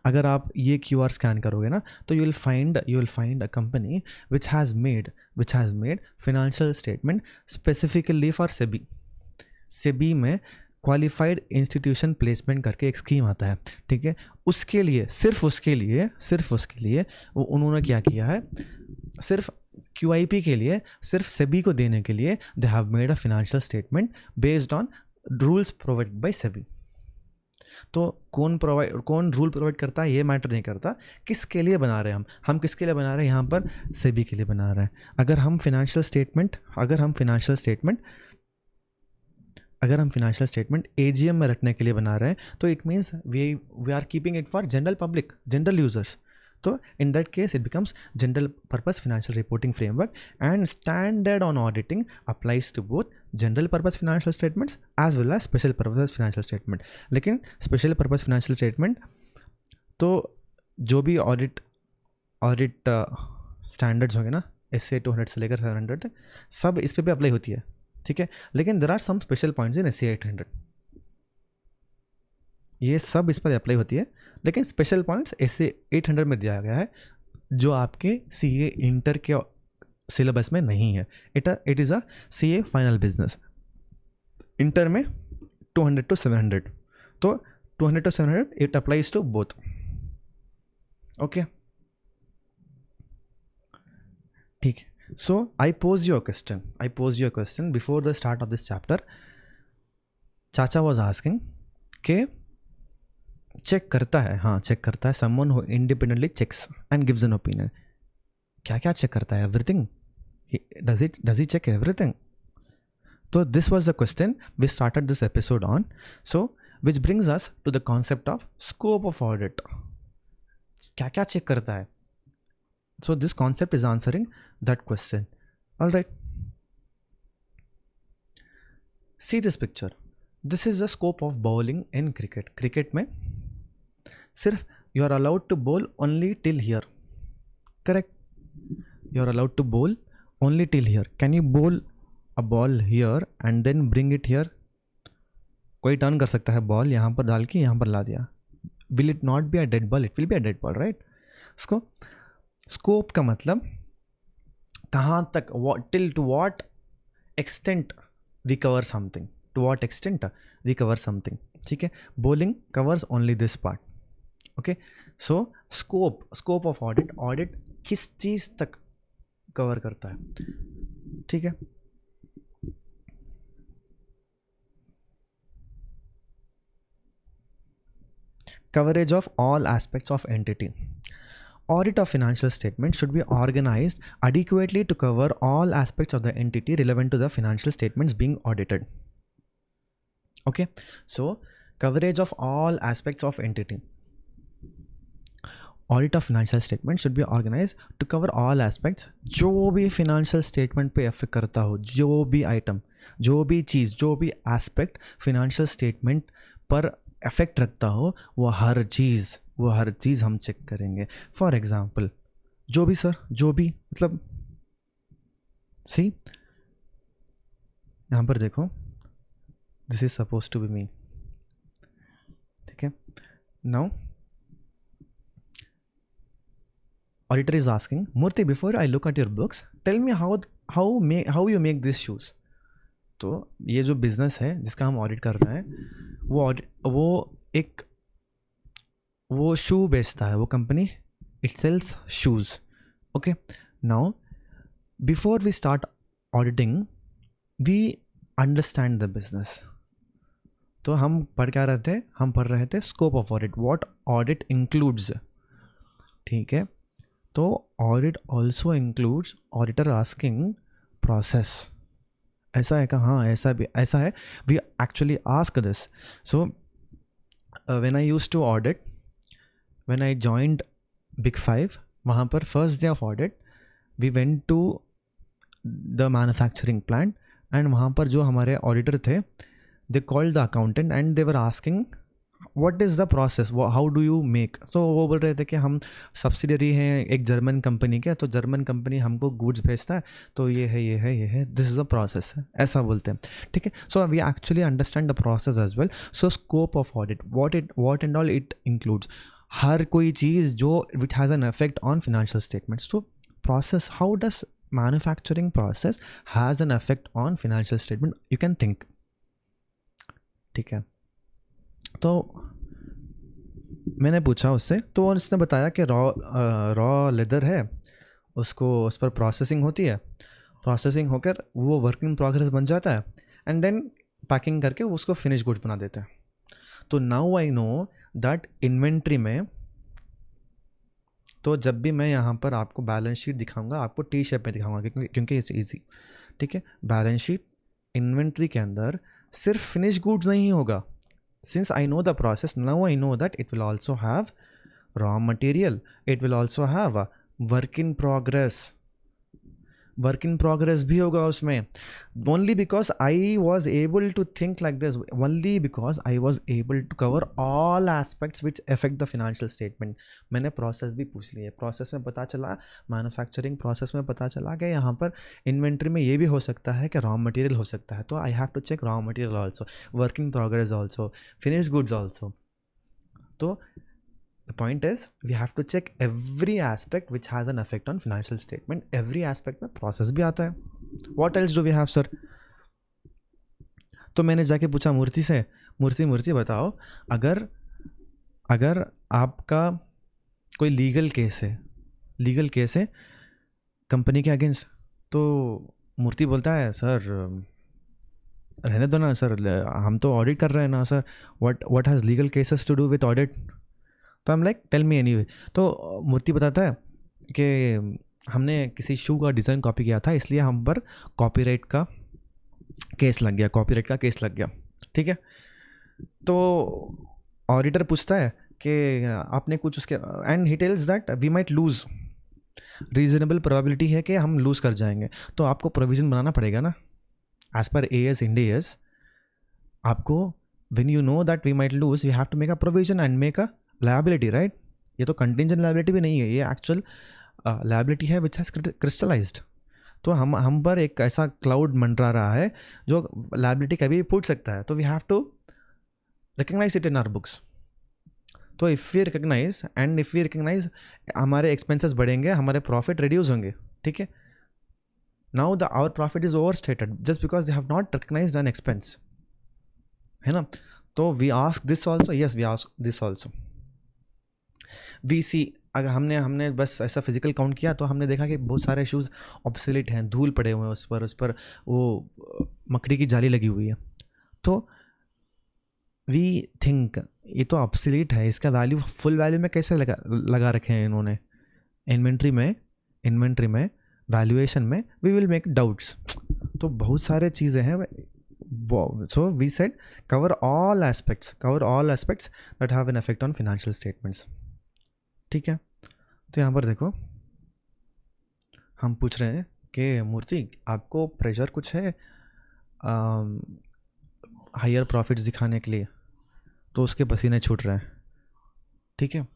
अगर आप ये QR स्कैन करोगे ना तो you will find a company which has made financial statement specifically for SEBI में क्वालिफाइड इंस्टीट्यूशन प्लेसमेंट करके एक स्कीम आता है, ठीक है। सिर्फ उसके लिए वो उन्होंने क्या किया है, सिर्फ QIP के लिए, सिर्फ सेबी को देने के लिए they have made a financial statement based on rules provided by SEBI. तो कौन रूल प्रोवाइड करता है ये मैटर नहीं करता, किसके लिए बना रहे हैं हम किसके लिए बना रहे हैं, यहाँ पर सेबी के लिए बना रहे हैं। अगर हम फाइनेंशियल स्टेटमेंट AGM में रखने के लिए बना रहे हैं तो it means we are keeping it for general public, general users. तो in that case it becomes general purpose financial reporting framework and standard on auditing applies to both general purpose financial statements as well as special purpose financial statement. लेकिन स्पेशल पर्पस फिनेंशियल स्टेटमेंट तो जो भी ऑडिट स्टैंडर्ड्स होंगे ना, SA 200 से लेकर 700 तक सब इस पे भी अप्लाई होती है, ठीक है। लेकिन there are some special points in SA 800, ये सब इस पर अप्लाई होती है, लेकिन स्पेशल पॉइंट्स SA 800 में दिया गया है जो आपके CA इंटर के सिलेबस में नहीं है। It is a CA final business. Inter में 200 to 700, तो 200 to 700 it applies to both, okay, ठीक है। So I pose you a question before the start of this chapter. Chacha was asking कि चेक करता है someone who independently checks and gives an opinion. क्या चेक करता है? Everything. Does he check everything? So this was the question we started this episode on. So which brings us to the concept of scope of audit. क्या चेक करता है? So this concept is answering that question. All right. See this picture. This is the scope of bowling in cricket. Cricket में सिर्फ you are allowed to bowl only till here. Correct? You are allowed to bowl only till here. Can you bowl a ball here and then bring it here? कोई टर्न कर सकता है बॉल यहाँ पर डाल के यहाँ पर ला दिया. Will it not be a dead ball? It will be a dead ball, right? इसको स्कोप का मतलब कहाँ तक, till to what extent we cover something, ठीक है। Bowling covers only this part, okay. So scope of audit किस चीज तक कवर करता है, ठीक है। Coverage of all aspects of entity. Audit of financial statement should be organized adequately to cover all aspects of the entity relevant to the financial statements being audited. Okay, so coverage of all aspects of entity. Audit of financial statement should be organized to cover all aspects. जो भी financial statement पे affect करता हो, जो भी item, जो भी चीज़, जो भी aspect financial statement पर affect रखता हो, वो हर चीज़ हम check करेंगे. For example, जो भी सर, जो भी मतलब see, यहाँ पर देखो, this is supposed to be me. ठीक है. Now auditor is asking, Murthy, before I look at your books, tell me how you make these shoes. तो ये जो बिजनेस है जिसका हम ऑडिट कर रहे हैं वो शू बेचता है, वो company it sells shoes. Okay, now before we start auditing we understand the business. तो हम पढ़ रहे थे scope of audit, what audit includes. ठीक है, तो audit also includes auditor asking process. ऐसा है क्या? हाँ, ऐसा है. We actually ask this. So when I used to audit, when I joined big 5, वहाँ पर first day of audit we went to the manufacturing plant and वहाँ पर जो हमारे ऑडिटर थे, they called the accountant and they were asking what is the process, how do you make. So वो बोल रहे थे कि हम सब्सिडरी हैं एक जर्मन कंपनी के, तो जर्मन कंपनी हमको गुड्स भेजता है, तो ये है, दिस इज़ द प्रोसेस, ऐसा बोलते हैं. ठीक है, so we actually understand the process as well. So scope of audit, what and all it includes, हर कोई चीज़ जो which has an effect on financial statements. तो process, how does manufacturing process has an effect on financial statement, you can think. ठीक है, तो मैंने पूछा उससे, तो उसने बताया कि रॉ लेदर है, उसको उस पर प्रोसेसिंग होती है, प्रोसेसिंग होकर वो वर्क इन प्रोग्रेस बन जाता है एंड देन पैकिंग करके उसको फिनिश गुड्स बना देते हैं. तो now I know that inventory में, तो जब भी मैं यहाँ पर आपको बैलेंस शीट दिखाऊंगा, आपको टी शेप में दिखाऊंगा क्योंकि इट्स ईजी. ठीक है, बैलेंस शीट इन्वेंट्री के अंदर सिर्फ फिनिश गुड्स नहीं होगा. Since I know the process, now I know that it will also have raw material, it will also have a work in progress. Work in progress भी होगा उसमें. Only because I was able to think like this, only because I was able to cover all aspects which affect the financial statement. मैंने प्रोसेस भी पूछ लिया, प्रोसेस में पता चला, मैन्युफैक्चरिंग प्रोसेस में पता चला कि यहाँ पर इन्वेंट्री में ये भी हो सकता है कि रॉ मटेरियल हो सकता है, तो I have to check raw material also, work in progress also, finish goods also. तो the point is we have to check every aspect which has an effect on financial statement. Every aspect में process भी आता है. What else do we have, sir? तो मैंने जाके पूछा मूर्ति से, मूर्ति बताओ, अगर आपका कोई लीगल केस है कंपनी के अगेंस्ट, तो मूर्ति बोलता है सर रहने दो ना सर, हम तो ऑडिट कर रहे हैं ना sir, what has legal cases to do with audit. तो हम लाइक टेल मी एनीवे. तो मूर्ति बताता है कि हमने किसी शू का डिज़ाइन कॉपी किया था, इसलिए हम पर कॉपीराइट का केस लग गया. ठीक है, तो ऑडिटर पूछता है कि आपने कुछ उसके, and he tells that we might lose, reasonable probability है कि हम लूज़ कर जाएंगे, तो आपको प्रोविज़न बनाना पड़ेगा ना. As per AS Ind AS आपको, when you know that we might lose, we have to make a provision and make a liability, right. ये तो कंटिंजेंट लायबिलिटी भी नहीं है, ये एक्चुअल लायबिलिटी है विच हैज़ क्रिस्टलाइज्ड. तो हम पर एक ऐसा क्लाउड मंडरा रहा है जो लायबिलिटी कभी भी फूट सकता है, तो we have to recognize it in our books. तो इफ़ वी रिकग्नाइज हमारे एक्सपेंसेस बढ़ेंगे, हमारे प्रॉफिट रिड्यूस होंगे. ठीक है, now our profit is overstated just because they have not recognized an expense, है ना. तो we ask this also, yes we ask this also. We see, अगर हमने बस ऐसा फिजिकल काउंट किया तो हमने देखा कि बहुत सारे शूज़ ऑब्सोलीट हैं, धूल पड़े हुए हैं उस पर वो मकड़ी की जाली लगी हुई है. तो वी थिंक ये तो ऑब्सोलीट है, इसका वैल्यू फुल वैल्यू में कैसे लगा रखे हैं इन्होंने, इन्वेंट्री में वैल्यूएशन में वी विल मेक डाउट्स. तो बहुत सारे चीज़ें हैं. So we said cover all aspects that have an effect on financial statements. ठीक है. तो यहाँ पर देखो हम पूछ रहे हैं कि मूर्ति आपको प्रेशर कुछ है हायर प्रॉफिट्स दिखाने के लिए, तो उसके पसीने छूट रहे हैं. ठीक है.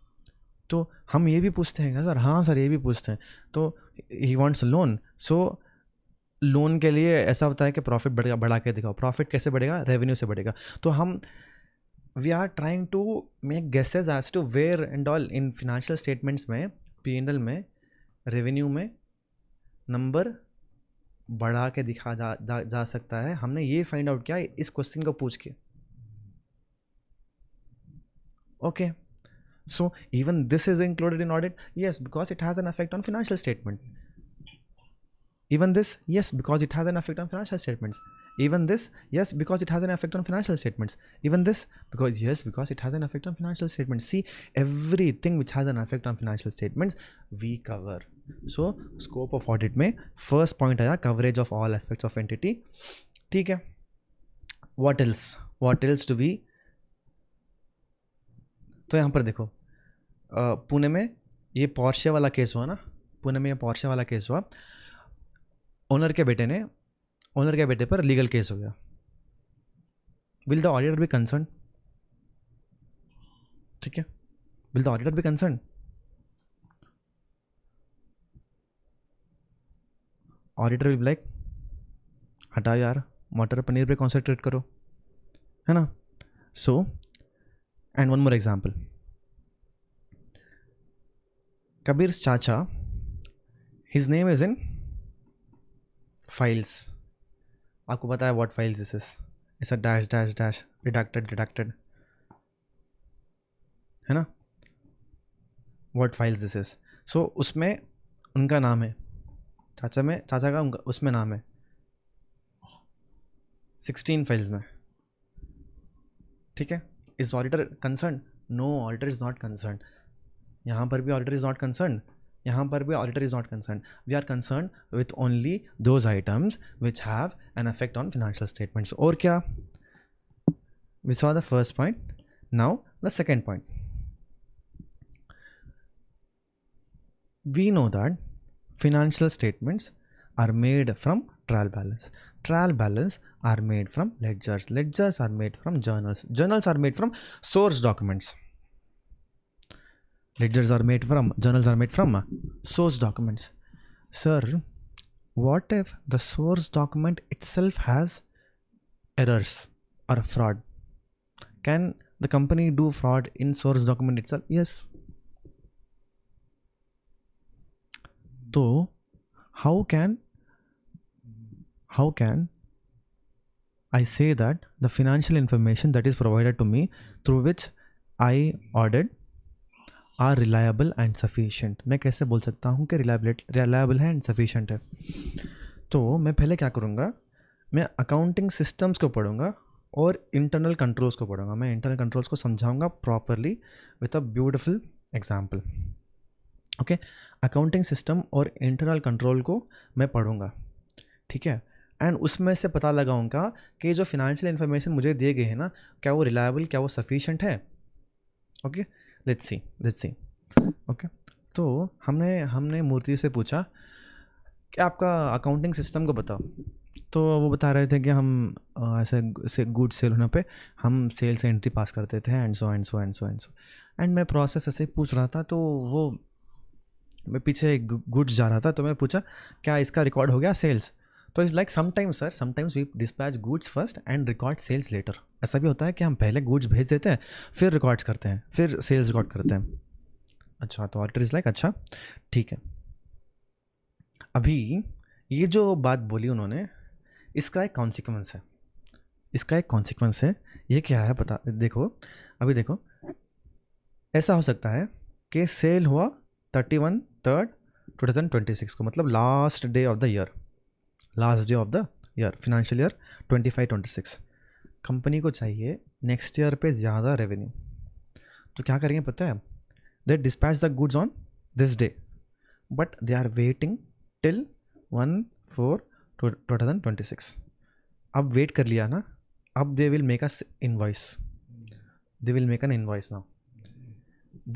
तो हम ये भी पूछते हैं सर. हाँ सर, ये भी पूछते हैं. तो he wants loan. So loan के लिए ऐसा होता है कि प्रॉफिट बढ़ा के दिखाओ. प्रॉफिट कैसे बढ़ेगा? रेवेन्यू से बढ़ेगा. तो हम we are trying to make guesses as to where and all in financial statements में, P&L में, रेवेन्यू में नंबर बढ़ा के दिखा जा सकता है. हमने ये फाइंड आउट किया इस क्वेश्चन को पूछ के. Okay. So even this is included in audit? Yes, because it has an effect on financial statement. Even this? Yes, because it has an effect on financial statements. Even this? Yes, because it has an effect on financial statements. Even this? Because yes, because it has an effect on financial statements. See, everything which has an effect on financial statements, we cover. So scope of audit में first point आया coverage of all aspects of entity. ठीक है. What else? What else do we? तो यहाँ पर देखो पुणे में ये पोर्शे वाला केस हुआ ना. पुणे में ये पोर्शे वाला केस हुआ. ओनर के बेटे पर लीगल केस हो गया. Will the auditor be concern? ठीक है. Will the auditor be concern? Auditor will like हटा यार, मटर पनीर पे कॉन्सेंट्रेट करो, है ना. So and one more example. Kabir's chacha, his name is in files. आपको पता है what files this is? It's a dash dash dash deducted है ना. What files this is? So उसमें उनका नाम है, चाचा का उसमें नाम है 16 फाइल्स में. ठीक है. Is auditor concerned? No, auditor is not concerned. यहाँ पर भी ऑडिटर इज नॉट कंसर्न. यहाँ पर भी auditor is not concern. We are concern with only those items which have an effect on financial statements. और क्या? We saw the first point. Now the second point. We know that financial statements are made from trial balance. Trial balance are made from ledgers. Ledgers are made from journals. Journals are made from source documents. Journals are made from source documents. Sir, what if the source document itself has errors or fraud? Can the company do fraud in source document itself? Yes. So how can I say that the financial information that is provided to me through which I audit are reliable and sufficient? मैं कैसे बोल सकता हूँ कि reliable है and sufficient है? तो मैं पहले क्या करूँगा, मैं अकाउंटिंग सिस्टम्स को पढ़ूँगा और इंटरनल कंट्रोल्स को पढ़ूँगा. मैं इंटरनल कंट्रोल्स को समझाऊँगा properly with a beautiful example. Okay. Accounting system और इंटरनल कंट्रोल को मैं पढ़ूँगा. ठीक है. एंड उसमें से पता लगाऊंगा कि जो फिनेंशियल इन्फॉर्मेशन मुझे दिए गए हैं ना, क्या वो रिलायबल, क्या वो सफिशिएंट है. ओके. Let's see. ओके. तो हमने मूर्ति से पूछा कि आपका अकाउंटिंग सिस्टम को बताओ. तो वो बता रहे थे कि हम ऐसे गुड सेल होने पे हम सेल से एंट्री पास करते थे एंड सो. एंड मैं प्रोसेस ऐसे पूछ रहा था, तो वो मैं पीछे गुड्स जा रहा था, तो मैं पूछा क्या इसका रिकॉर्ड हो गया सेल्स. तो it's like sometimes we dispatch goods first and record sales later. ऐसा भी होता है कि हम पहले गुड्स भेज देते हैं, फिर रिकॉर्ड्स करते हैं, फिर सेल्स रिकॉर्ड करते हैं. अच्छा. तो ऑडिटर इज लाइक अच्छा ठीक है. अभी ये जो बात बोली उन्होंने, इसका एक कॉन्सिक्वेंस है. ये क्या है पता देखो. अभी देखो, ऐसा हो सकता है कि सेल हुआ 31/3/2026 को, मतलब last day of the year financial year 25-26. Company को चाहिए नेक्स्ट ईयर पे ज़्यादा रेवेन्यू. तो क्या करेंगे पता है? They dispatch the goods on this day but they are waiting till 1/4/2026. अब वेट कर लिया ना, अब they will make us invoice. They will make an invoice now.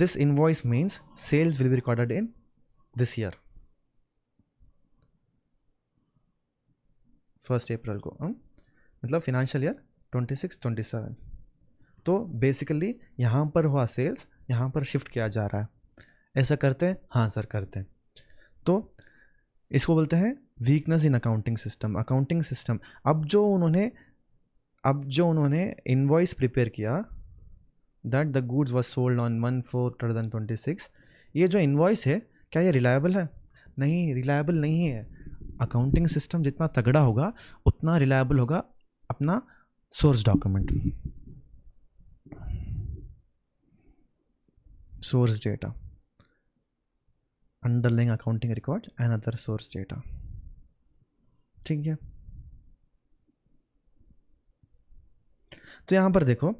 This invoice means sales will be recorded in this year, 1st April को, मतलब financial year 26-27. तो बेसिकली यहाँ पर हुआ सेल्स, यहाँ पर शिफ्ट किया जा रहा है. ऐसा करते हैं? हाँ सर करते हैं. तो इसको बोलते हैं weakness in accounting system. Accounting system अब जो उन्होंने इनवॉइस प्रिपेयर किया, that the goods was sold on 1/4/2026, ये जो इनवॉइस है क्या ये रिलायबल है? नहीं, रिलायबल नहीं है. अकाउंटिंग सिस्टम जितना तगड़ा होगा उतना रिलायबल होगा अपना source document, source data, underlying accounting record and other source data. ठीक है, तो यहाँ पर देखो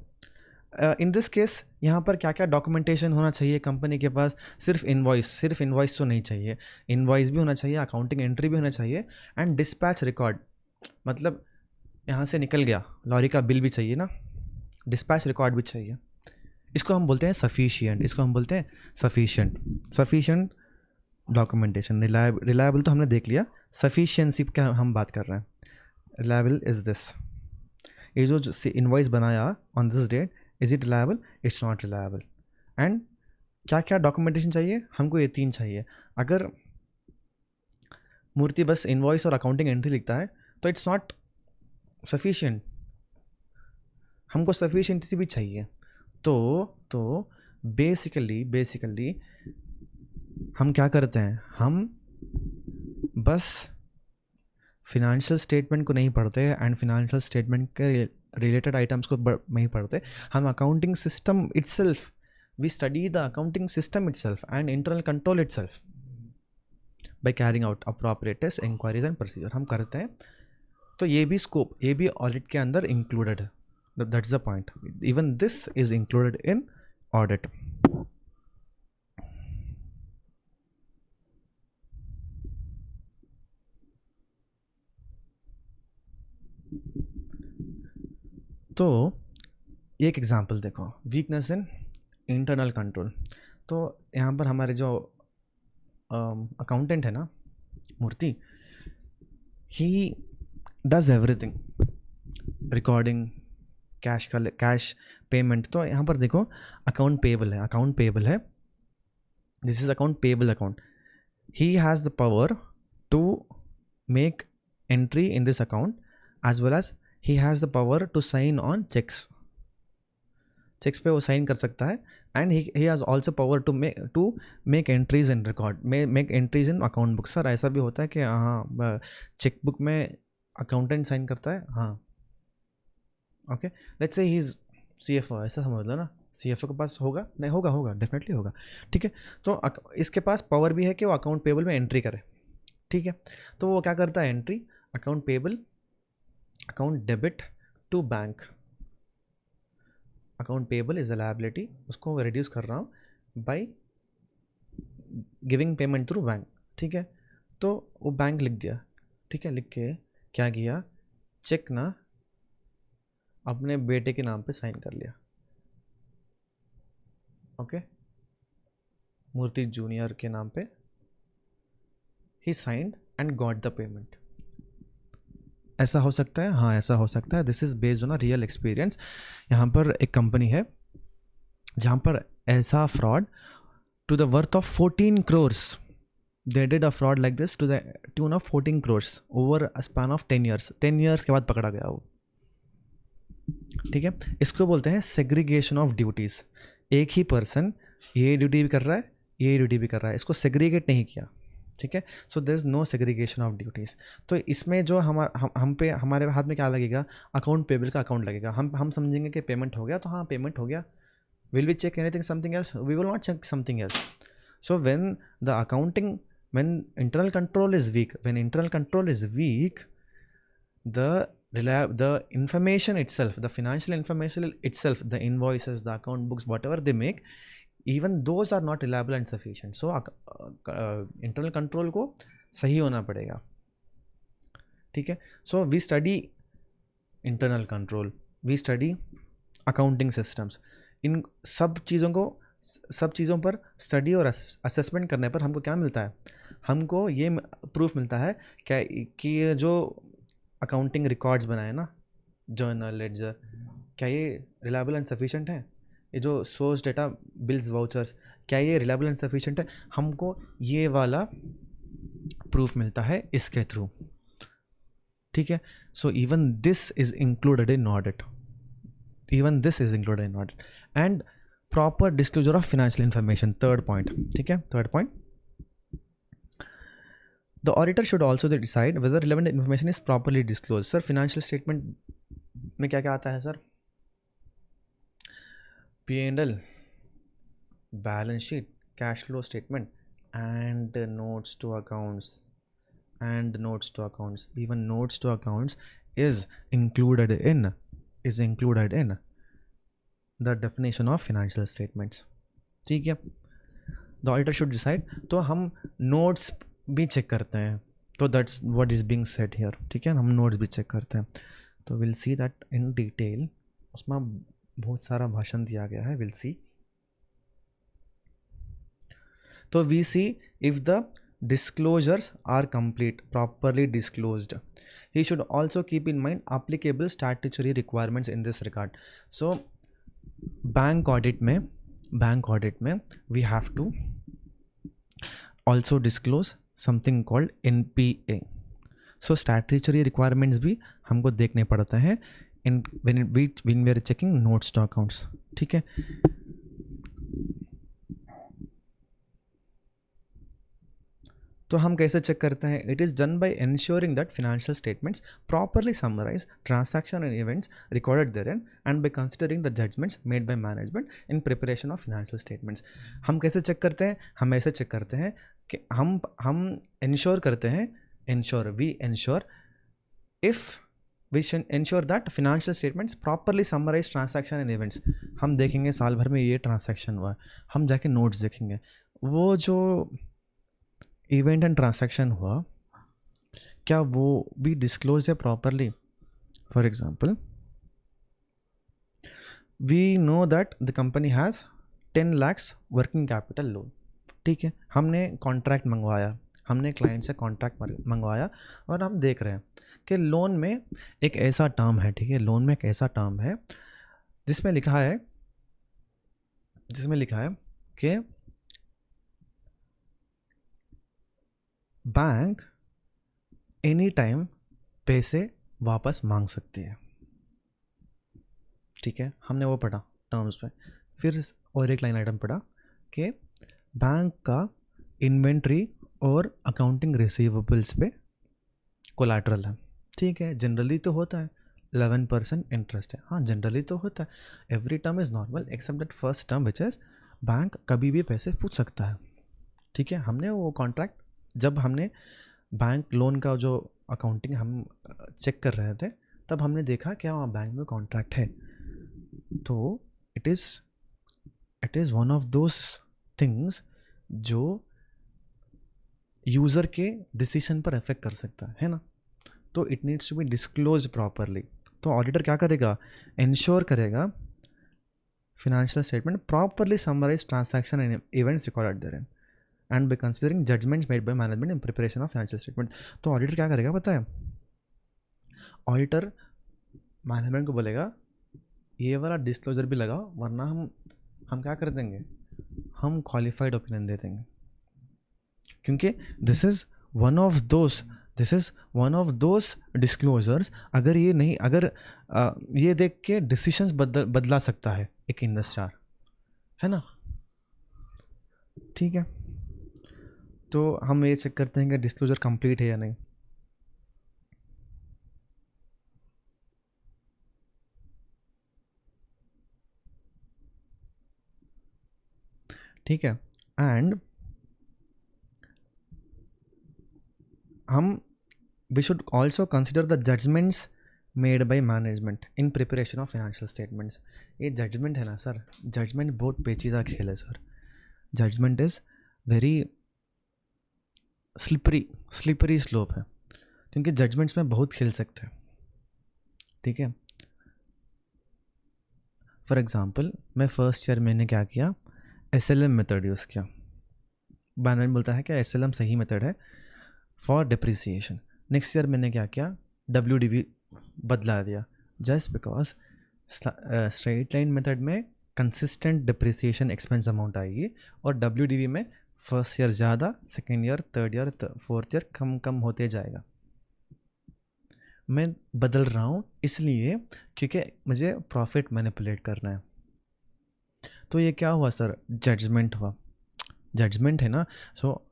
इन दिस केस यहाँ पर क्या क्या डॉक्यूमेंटेशन होना चाहिए कंपनी के पास? सिर्फ इनवॉइस तो नहीं चाहिए, इनवॉइस भी होना चाहिए, अकाउंटिंग एंट्री भी होना चाहिए, एंड डिस्पैच रिकॉर्ड, मतलब यहाँ से निकल गया लॉरी का बिल भी चाहिए ना, डिस्पैच रिकॉर्ड भी चाहिए. इसको हम बोलते हैं सफिशिएंट डॉक्यूमेंटेशन. रिलायबल तो हमने देख लिया, सफिशिएंसी का हम बात कर रहे हैं. रिलायबल इज दिस, ये जो इनवॉइस बनाया on this date, is it reliable? It's not reliable. And क्या क्या डॉक्यूमेंटेशन चाहिए हमको? ये 3 चाहिए. अगर मूर्ति बस इनवॉइस और अकाउंटिंग एंट्री लिखता है तो इट्स नॉट सफिशिएंट, हमको सफिशिएंसी भी चाहिए. तो बेसिकली हम क्या करते हैं? हम बस फिनेंशियल स्टेटमेंट को नहीं पढ़ते एंड फिनेंशियल स्टेटमेंट के रिलेटेड आइटम्स को नहीं पढ़ते. हम accounting system itself, we study the accounting system itself and internal control itself by carrying out appropriate test, inquiries and procedure हम करते हैं. तो ये भी स्कोप, ये भी ऑडिट के अंदर इंक्लूडेड है. That's the point. Even this is included in audit. तो एक एग्जांपल देखो, वीकनेस इन इंटरनल कंट्रोल. तो यहाँ पर हमारे जो अकाउंटेंट है ना Murthy, he does everything, recording, cash payment. तो यहाँ पर देखो अकाउंट पेबल है, this is account payable account. He has the power to make entry in this account as well as he has the power to sign on checks पे वो साइन कर सकता है. And he has also power to make entries in record, make entries in account book. Sir ऐसा भी होता है कि हाँ चेक बुक में अकाउंटेंट साइन करता है? हाँ, okay, let's say he is CFO, ऐसा समझ लो ना. CFO के पास होगा? नहीं होगा, डेफिनेटली होगा. ठीक है, तो इसके पास पावर भी है कि वो अकाउंट पेबल में एंट्री करे. ठीक है, तो वो क्या करता है? Entry account payable, account debit to bank. Account payable is a liability, उसको रिड्यूस कर रहा हूँ by giving payment through bank. ठीक है, तो वो बैंक लिख दिया. ठीक है, लिख के क्या किया? चेक ना अपने बेटे के नाम पे साइन कर लिया. ओके, मूर्ति जूनियर के नाम पे ही signed and got the payment. ऐसा हो सकता है? हाँ, ऐसा हो सकता है. This is based on a real experience. यहाँ पर एक कंपनी है जहाँ पर ऐसा fraud to the worth of 14 crores. They did a fraud like this to the tune of 14 crores over a span of 10 years. 10 years के बाद पकड़ा गया वो. ठीक है, इसको बोलते हैं सेग्रीगेशन ऑफ ड्यूटीज़. एक ही पर्सन ये ड्यूटी भी कर रहा है, ये ड्यूटी भी कर रहा है, इसको सेग्रीगेट नहीं किया. ठीक है, so there is no segregation of duties. तो इसमें जो हम पे हमारे हाथ में क्या लगेगा? अकाउंट पेबल का अकाउंट लगेगा. हम समझेंगे कि पेमेंट हो गया, तो हाँ पेमेंट हो गया. Will we check anything something else? We will not check something else. So when the accounting, when internal control is weak, the information itself, the financial information itself, the invoices, the account books, whatever they make, even those are not reliable and sufficient. So internal control को सही होना पड़ेगा. ठीक है. So we study internal control, we study accounting systems. इन सब चीज़ों पर स्टडी और असेसमेंट करने पर हमको क्या मिलता है? हमको ये प्रूफ मिलता है क्या कि ये जो अकाउंटिंग रिकॉर्ड्स बनाए ना, जर्नल, लेडजर, क्या ये रिलायबल एंड सफिशिएंट है? ये जो सोर्स डेटा, बिल्स, वाउचर्स, क्या ये रिलायबल एंड सफिशिएंट है? हमको ये वाला प्रूफ मिलता है इसके थ्रू. ठीक है. So even this is included in audit. Even this is included in audit. And proper disclosure of financial information, third point. ठीक है. Third point, the auditor should also decide whether relevant information is properly disclosed. Sir, financial statement में क्या क्या आता है sir? P&L, balance sheet, cash flow statement, and notes to accounts. Even notes to accounts is included in the definition of financial statements. ठीक है. The auditor should decide. तो हम notes भी चेक करते हैं. तो that's what is being said here. ठीक है. हम notes भी चेक करते हैं. तो we'll see that in detail. उसमें बहुत सारा भाषण दिया गया है. We'll see. तो we see if the disclosures are complete, properly disclosed. He should also keep in mind applicable statutory requirements in this regard. So bank audit में we have to also disclose something called NPA. So statutory requirements भी हमको देखने पड़ते हैं when we are checking notes to accounts. ठीक है. तो हम कैसे चेक करते हैं? It is done by ensuring that financial statements properly summarize transaction and events recorded therein and by considering the judgments made by management in preparation of financial statements. हम कैसे चेक करते हैं? हम ऐसे चेक करते हैं कि हम ensure करते हैं, we ensure that financial statements properly summarize transaction and events. हम देखेंगे साल भर में ये ट्रांसैक्शन हुआ, हम जाके नोट्स देखेंगे, वो जो इवेंट एंड ट्रांसैक्शन हुआ क्या वो भी डिस्क्लोज है properly? For example, we know that the company has 10 lakhs working capital loan. ठीक है. हमने कॉन्ट्रैक्ट मंगवाया, हमने क्लाइंट से कॉन्ट्रैक्ट मंगवाया और हम देख रहे हैं कि लोन में एक ऐसा टर्म है. ठीक है. लोन में एक ऐसा टर्म है जिसमें लिखा है कि बैंक एनी टाइम पैसे वापस मांग सकती है. ठीक है. हमने वो पढ़ा टर्म्स पे. फिर और एक लाइन आइटम पढ़ा कि बैंक का इन्वेंट्री और अकाउंटिंग रिसीवेबल्स पे कोलैटरल है. ठीक है. जनरली तो होता है 11% इंटरेस्ट है. हाँ, जनरली तो होता है. Every term is normal except that first term which is bank कभी भी पैसे पूछ सकता है. ठीक है. हमने वो कॉन्ट्रैक्ट, जब हमने बैंक लोन का जो अकाउंटिंग हम चेक कर रहे थे तब हमने देखा क्या वहाँ बैंक में कॉन्ट्रैक्ट है. तो it is one of those things जो यूज़र के डिसीजन पर इफेक्ट कर सकता है ना. तो it needs to be disclose properly. तो ऑडिटर क्या करेगा? इंश्योर करेगा financial statement properly summarize transaction and events recorded therein and by considering judgments made by management in preparation of financial statement. तो ऑडिटर क्या करेगा पता है? ऑडिटर मैनेजमेंट को बोलेगा ये वाला डिस्क्लोजर भी लगाओ, वरना हम क्या कर देंगे? हम क्वालिफाइड ओपिनियन दे देंगे. क्योंकि this is one of those disclosures अगर ये देख के डिसीजंस बदला सकता है एक इन्वेस्टर, है ना. ठीक है. तो हम ये चेक करते हैं कि डिस्क्लोजर कंप्लीट है या नहीं. ठीक है. And we should also consider the judgments made by management in preparation of financial statements. ये जजमेंट है ना सर, जजमेंट बहुत पेचीदा खेल है सर। Judgment is very slippery slope है, क्योंकि जजमेंट्स में बहुत खेल सकते हैं, ठीक है। फॉर एग्जांपल मैं फर्स्ट ईयर मैंने क्या किया, SLM मेथड यूज़ किया। मैनेजमेंट बोलता है कि SLM सही मेथड है फॉर डिप्रिसिएशन। नेक्स्ट ईयर मैंने क्या किया, WDV बदला दिया, just because straight line method में कंसिस्टेंट डिप्रिसिएशन एक्सपेंस अमाउंट आएगी, और WDV में फर्स्ट ईयर ज़्यादा, second year, third year, fourth year कम कम होते जाएगा। मैं बदल रहा हूँ इसलिए क्योंकि मुझे प्रॉफिट मैनिपुलेट करना है। तो ये क्या हुआ सर, जजमेंट हुआ। जजमेंट है ना। सो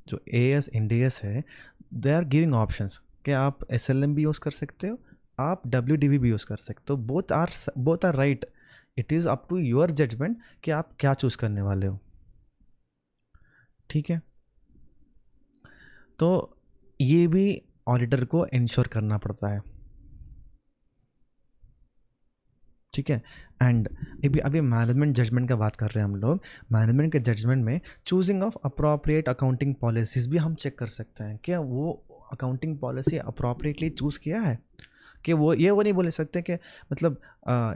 जो AS NDS है, दे आर गिविंग ऑप्शंस कि आप SLM भी यूज़ कर सकते हो, आप WDV भी यूज़ कर सकते हो। Both are right. It is up to your judgment कि आप क्या चूज़ करने वाले हो, ठीक है। तो ये भी ऑडिटर को इंश्योर करना पड़ता है, ठीक है। एंड अभी मैनेजमेंट जजमेंट का बात कर रहे हैं हम लोग। मैनेजमेंट के जजमेंट में choosing of appropriate accounting policies भी हम चेक कर सकते हैं, क्या वो अकाउंटिंग पॉलिसी अप्रोप्रिएटली चूज़ किया है, कि वो नहीं बोल सकते कि मतलब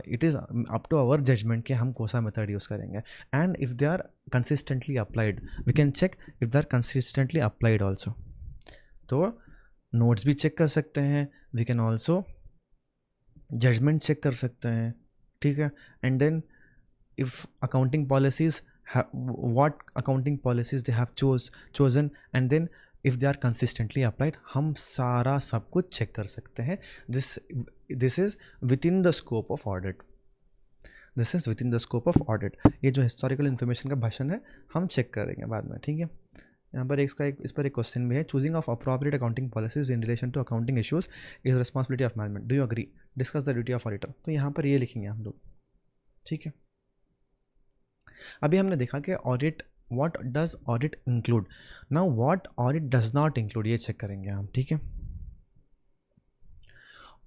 it is up to our judgment कि हम कौन सा मेथड यूज़ करेंगे। And if they are consistently applied, we can check if they are consistently applied also. तो नोट्स भी चेक कर सकते हैं, we can also judgment check कर सकते हैं, ठीक है। And then if accounting policies, what accounting policies they have chosen, and then if they are consistently applied, हम सारा सब कुछ चेक कर सकते हैं। this is within the scope of audit, this is within the scope of audit। ये जो हिस्टोरिकल इन्फॉर्मेशन का भाषण है हम चेक करेंगे बाद में, ठीक है। यहाँ पर इस पर एक क्वेश्चन भी है, choosing of appropriate accounting policies in relation to accounting issues is responsibility of management, do you agree, discuss the duty of auditor. तो यहाँ पर ये लिखेंगे हम लोग, ठीक है। अभी हमने देखा कि audit, what does audit include, now what audit does not include, ये चेक करेंगे हम, ठीक है।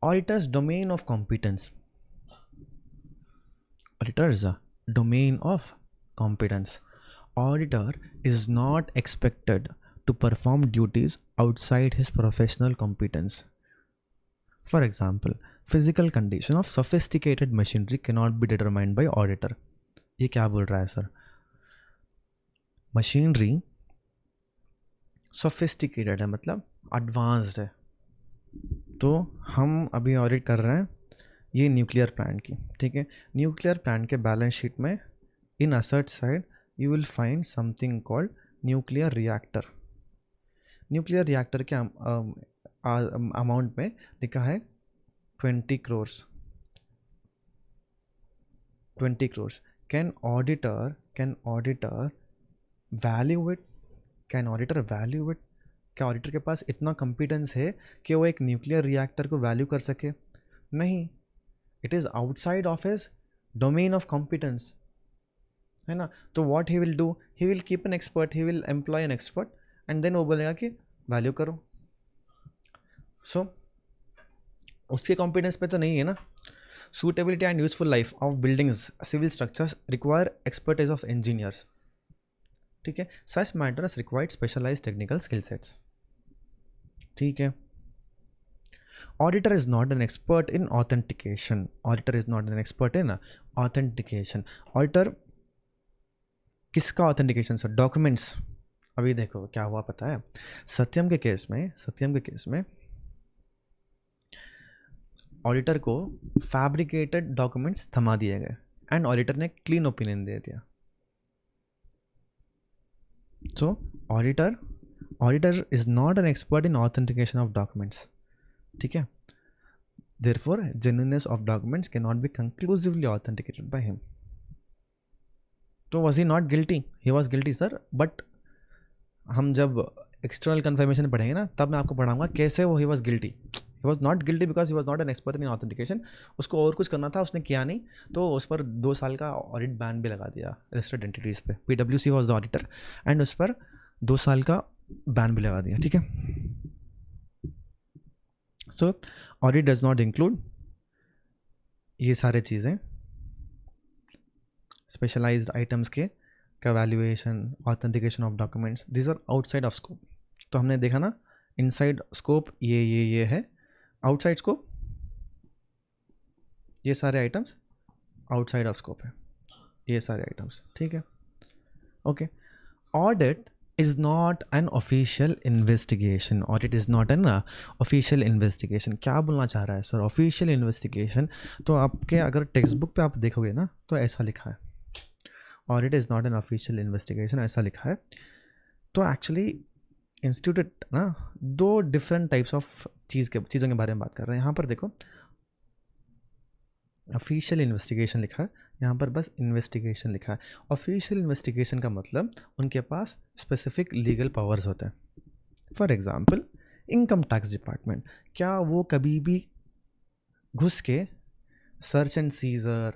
Auditors domain of competence, auditors domain of competence, auditor is not expected to perform duties outside his professional competence. For example, physical condition of sophisticated machinery cannot be determined by auditor। ये क्या बोल रहा है सर, मशीनरी सोफिस्टिकेटेड है मतलब एडवांस्ड है। तो हम अभी ऑडिट कर रहे हैं ये न्यूक्लियर प्लांट की, ठीक है। न्यूक्लियर प्लांट के बैलेंस शीट में in asset side you will find something called nuclear reactor। Nuclear reactor के अमाउंट में लिखा है 20 crores। Can auditor value it, क्या ऑडिटर के पास इतना कॉम्पिटेंस है कि वो एक न्यूक्लियर रिएक्टर को वैल्यू कर सके? नहीं, it is outside of his domain of competence, है ना। तो what he will do, he will keep an expert, he will employ an expert, and then वो बोलेगा कि वैल्यू करो। सो उसके कॉम्पिटेंस पे तो नहीं है ना। Suitability and useful life of buildings, civil structures require expertise of engineers, ठीक है। Such matters required specialized technical skill sets, ठीक है। Auditor is not an expert in authentication, auditor किसका ऑथेंटिकेशन सर? डॉक्यूमेंट्स। अभी देखो क्या हुआ पता है, सत्यम के केस में ऑडिटर को फैब्रिकेटेड डॉक्यूमेंट्स थमा दिए गए एंड ऑडिटर ने क्लीन ओपिनियन दे दिया। So auditor is not an expert in authentication of documents, ठीक है। Therefore genuineness of documents can not be conclusively authenticated by him. तो was he not guilty? He was guilty sir, but हम जब एक्सटर्नल कन्फर्मेशन पढ़ेंगे ना तब मैं आपको पढ़ाऊंगा कैसे वो ही was guilty. He was not guilty because he was not an expert in authentication. उसको और कुछ करना था, उसने किया नहीं, तो उस पर 2 साल का ऑडिट बैन भी लगा दिया रजिस्टर्ड एंटिटीज़ पे। PwC was the auditor and उस पर 2 साल का बैन भी लगा दिया, ठीक है। So audit does not include ये सारे चीज़ें, स्पेशलाइज्ड आइटम्स का valuation, authentication of documents, this are outside of scope. तो हमने देखा ना, इनसाइड स्कोप ये है, आउटसाइड स्कोप ये सारे आइटम्स आउटसाइड ऑफ स्कोप है, ये सारे आइटम्स, ठीक है। Okay, audit is not an official investigation, or it is not an official investigation। क्या बोलना चाह रहा है सर ऑफिशियल इन्वेस्टिगेशन? तो आपके अगर टेक्स्ट बुक पे आप देखोगे ना तो ऐसा लिखा है, और it is not an official investigation, ऐसा लिखा है। तो एक्चुअली इंस्टीट्यूट ना दो डिफरेंट टाइप्स ऑफ चीज़ों के बारे में बात कर रहे हैं। यहाँ पर देखो ऑफिशियल इन्वेस्टिगेशन लिखा है, यहाँ पर बस इन्वेस्टिगेशन लिखा है। ऑफिशियल इन्वेस्टिगेशन का मतलब उनके पास स्पेसिफिक लीगल पावर्स होते हैं। For example income tax department, क्या वो कभी भी घुस के search and seizure,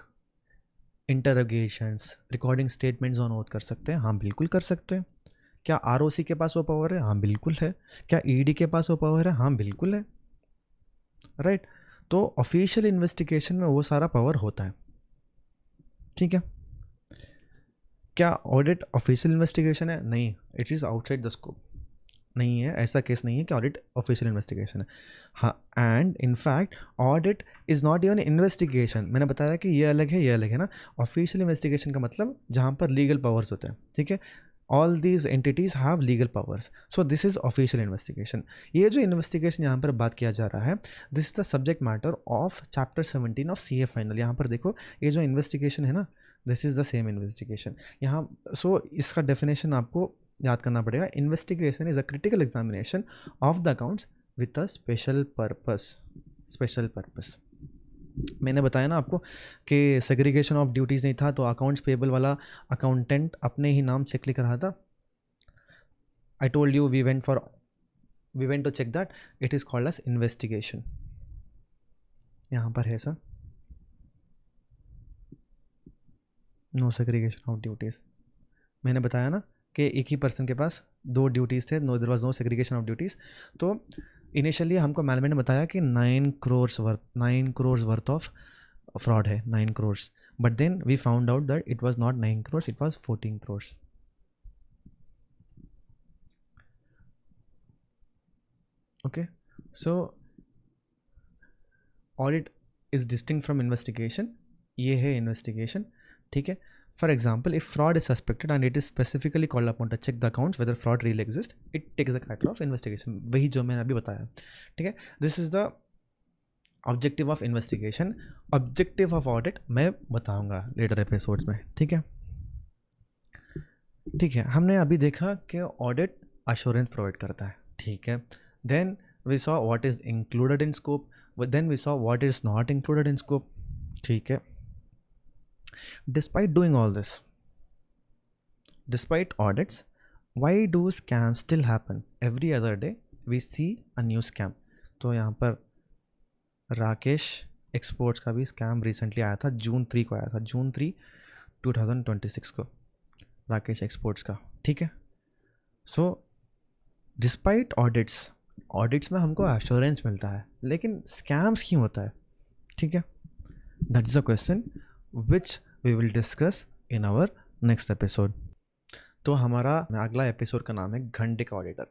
interrogations, recording statements on oath कर सकते हैं? हाँ बिल्कुल कर सकते हैं। क्या आरओसी के पास वो पावर है? हाँ बिल्कुल है। क्या ईडी के पास वो पावर है? हाँ बिल्कुल है, राइट। तो ऑफिशियल इन्वेस्टिगेशन में वो सारा पावर होता है, ठीक है। क्या ऑडिट ऑफिशियल इन्वेस्टिगेशन है? नहीं, it is outside the scope, नहीं है, ऐसा केस नहीं है कि ऑडिट ऑफिशियल इन्वेस्टिगेशन है। हाँ, and in fact audit is not even investigation. मैंने बताया कि ये अलग है, ये अलग है ना। ऑफिशियल इन्वेस्टिगेशन का मतलब जहाँ पर लीगल पावर्स होते हैं, ठीक है। All these entities have legal powers, so this is official investigation. ये जो इन्वेस्टिगेशन यहाँ पर बात किया जा रहा है, this is the subject matter of chapter 17 of CA final. यहाँ पर देखो ये जो इन्वेस्टिगेशन है ना, this is the same investigation यहाँ। सो इसका डेफिनेशन आपको याद करना पड़ेगा। Investigation is a critical examination of the accounts with a special purpose. Special purpose मैंने बताया ना आपको कि सेग्रीगेशन ऑफ ड्यूटीज़ नहीं था, तो अकाउंट्स पेबल वाला अकाउंटेंट अपने ही नाम चेक लिख रहा था। I told you we went to check that, it is called as investigation. यहाँ पर है sir no segregation of duties. मैंने बताया ना कि एक ही पर्सन के पास दो ड्यूटीज़ थे, no there was no segregation of duties. तो इनिशियली हमको मैनेजमेंट ने बताया कि 9 करोड़ वर्थ ऑफ फ्रॉड है, 9 crore, but then we found out that it was not 9 crore, it was 14 crore. Okay, so audit is distinct from investigation, ये है इन्वेस्टिगेशन, ठीक है। For example, if fraud is suspected and it is specifically called upon to check the accounts whether fraud really exists, it takes the character of investigation। वही जो मैंने अभी बताया, ठीक है। This is the objective of investigation. Objective of audit मैं बताऊंगा लेटर एपिसोड्स में, ठीक है। ठीक है, हमने अभी देखा कि ऑडिट अश्योरेंस प्रोवाइड करता है, ठीक है। Then we saw what is included in scope, then we saw what is not included in scope, ठीक है। Despite doing all this, despite audits, why do scams still happen? Every other day we see a new scam। तो यहाँ पर राकेश एक्सपोर्ट्स का भी स्कैम रिसेंटली आया था, जून 3 को आया था, जून 3 2026 को, राकेश एक्सपोर्ट्स का, ठीक है। सो डिस्पाइट ऑडिट्स में हमको एश्योरेंस मिलता है, लेकिन स्कैम्स क्यों होता है, ठीक है। That is a question which we will discuss in our next episode। तो हमारा अगला एपिसोड का नाम है घंटे का ऑडिटर।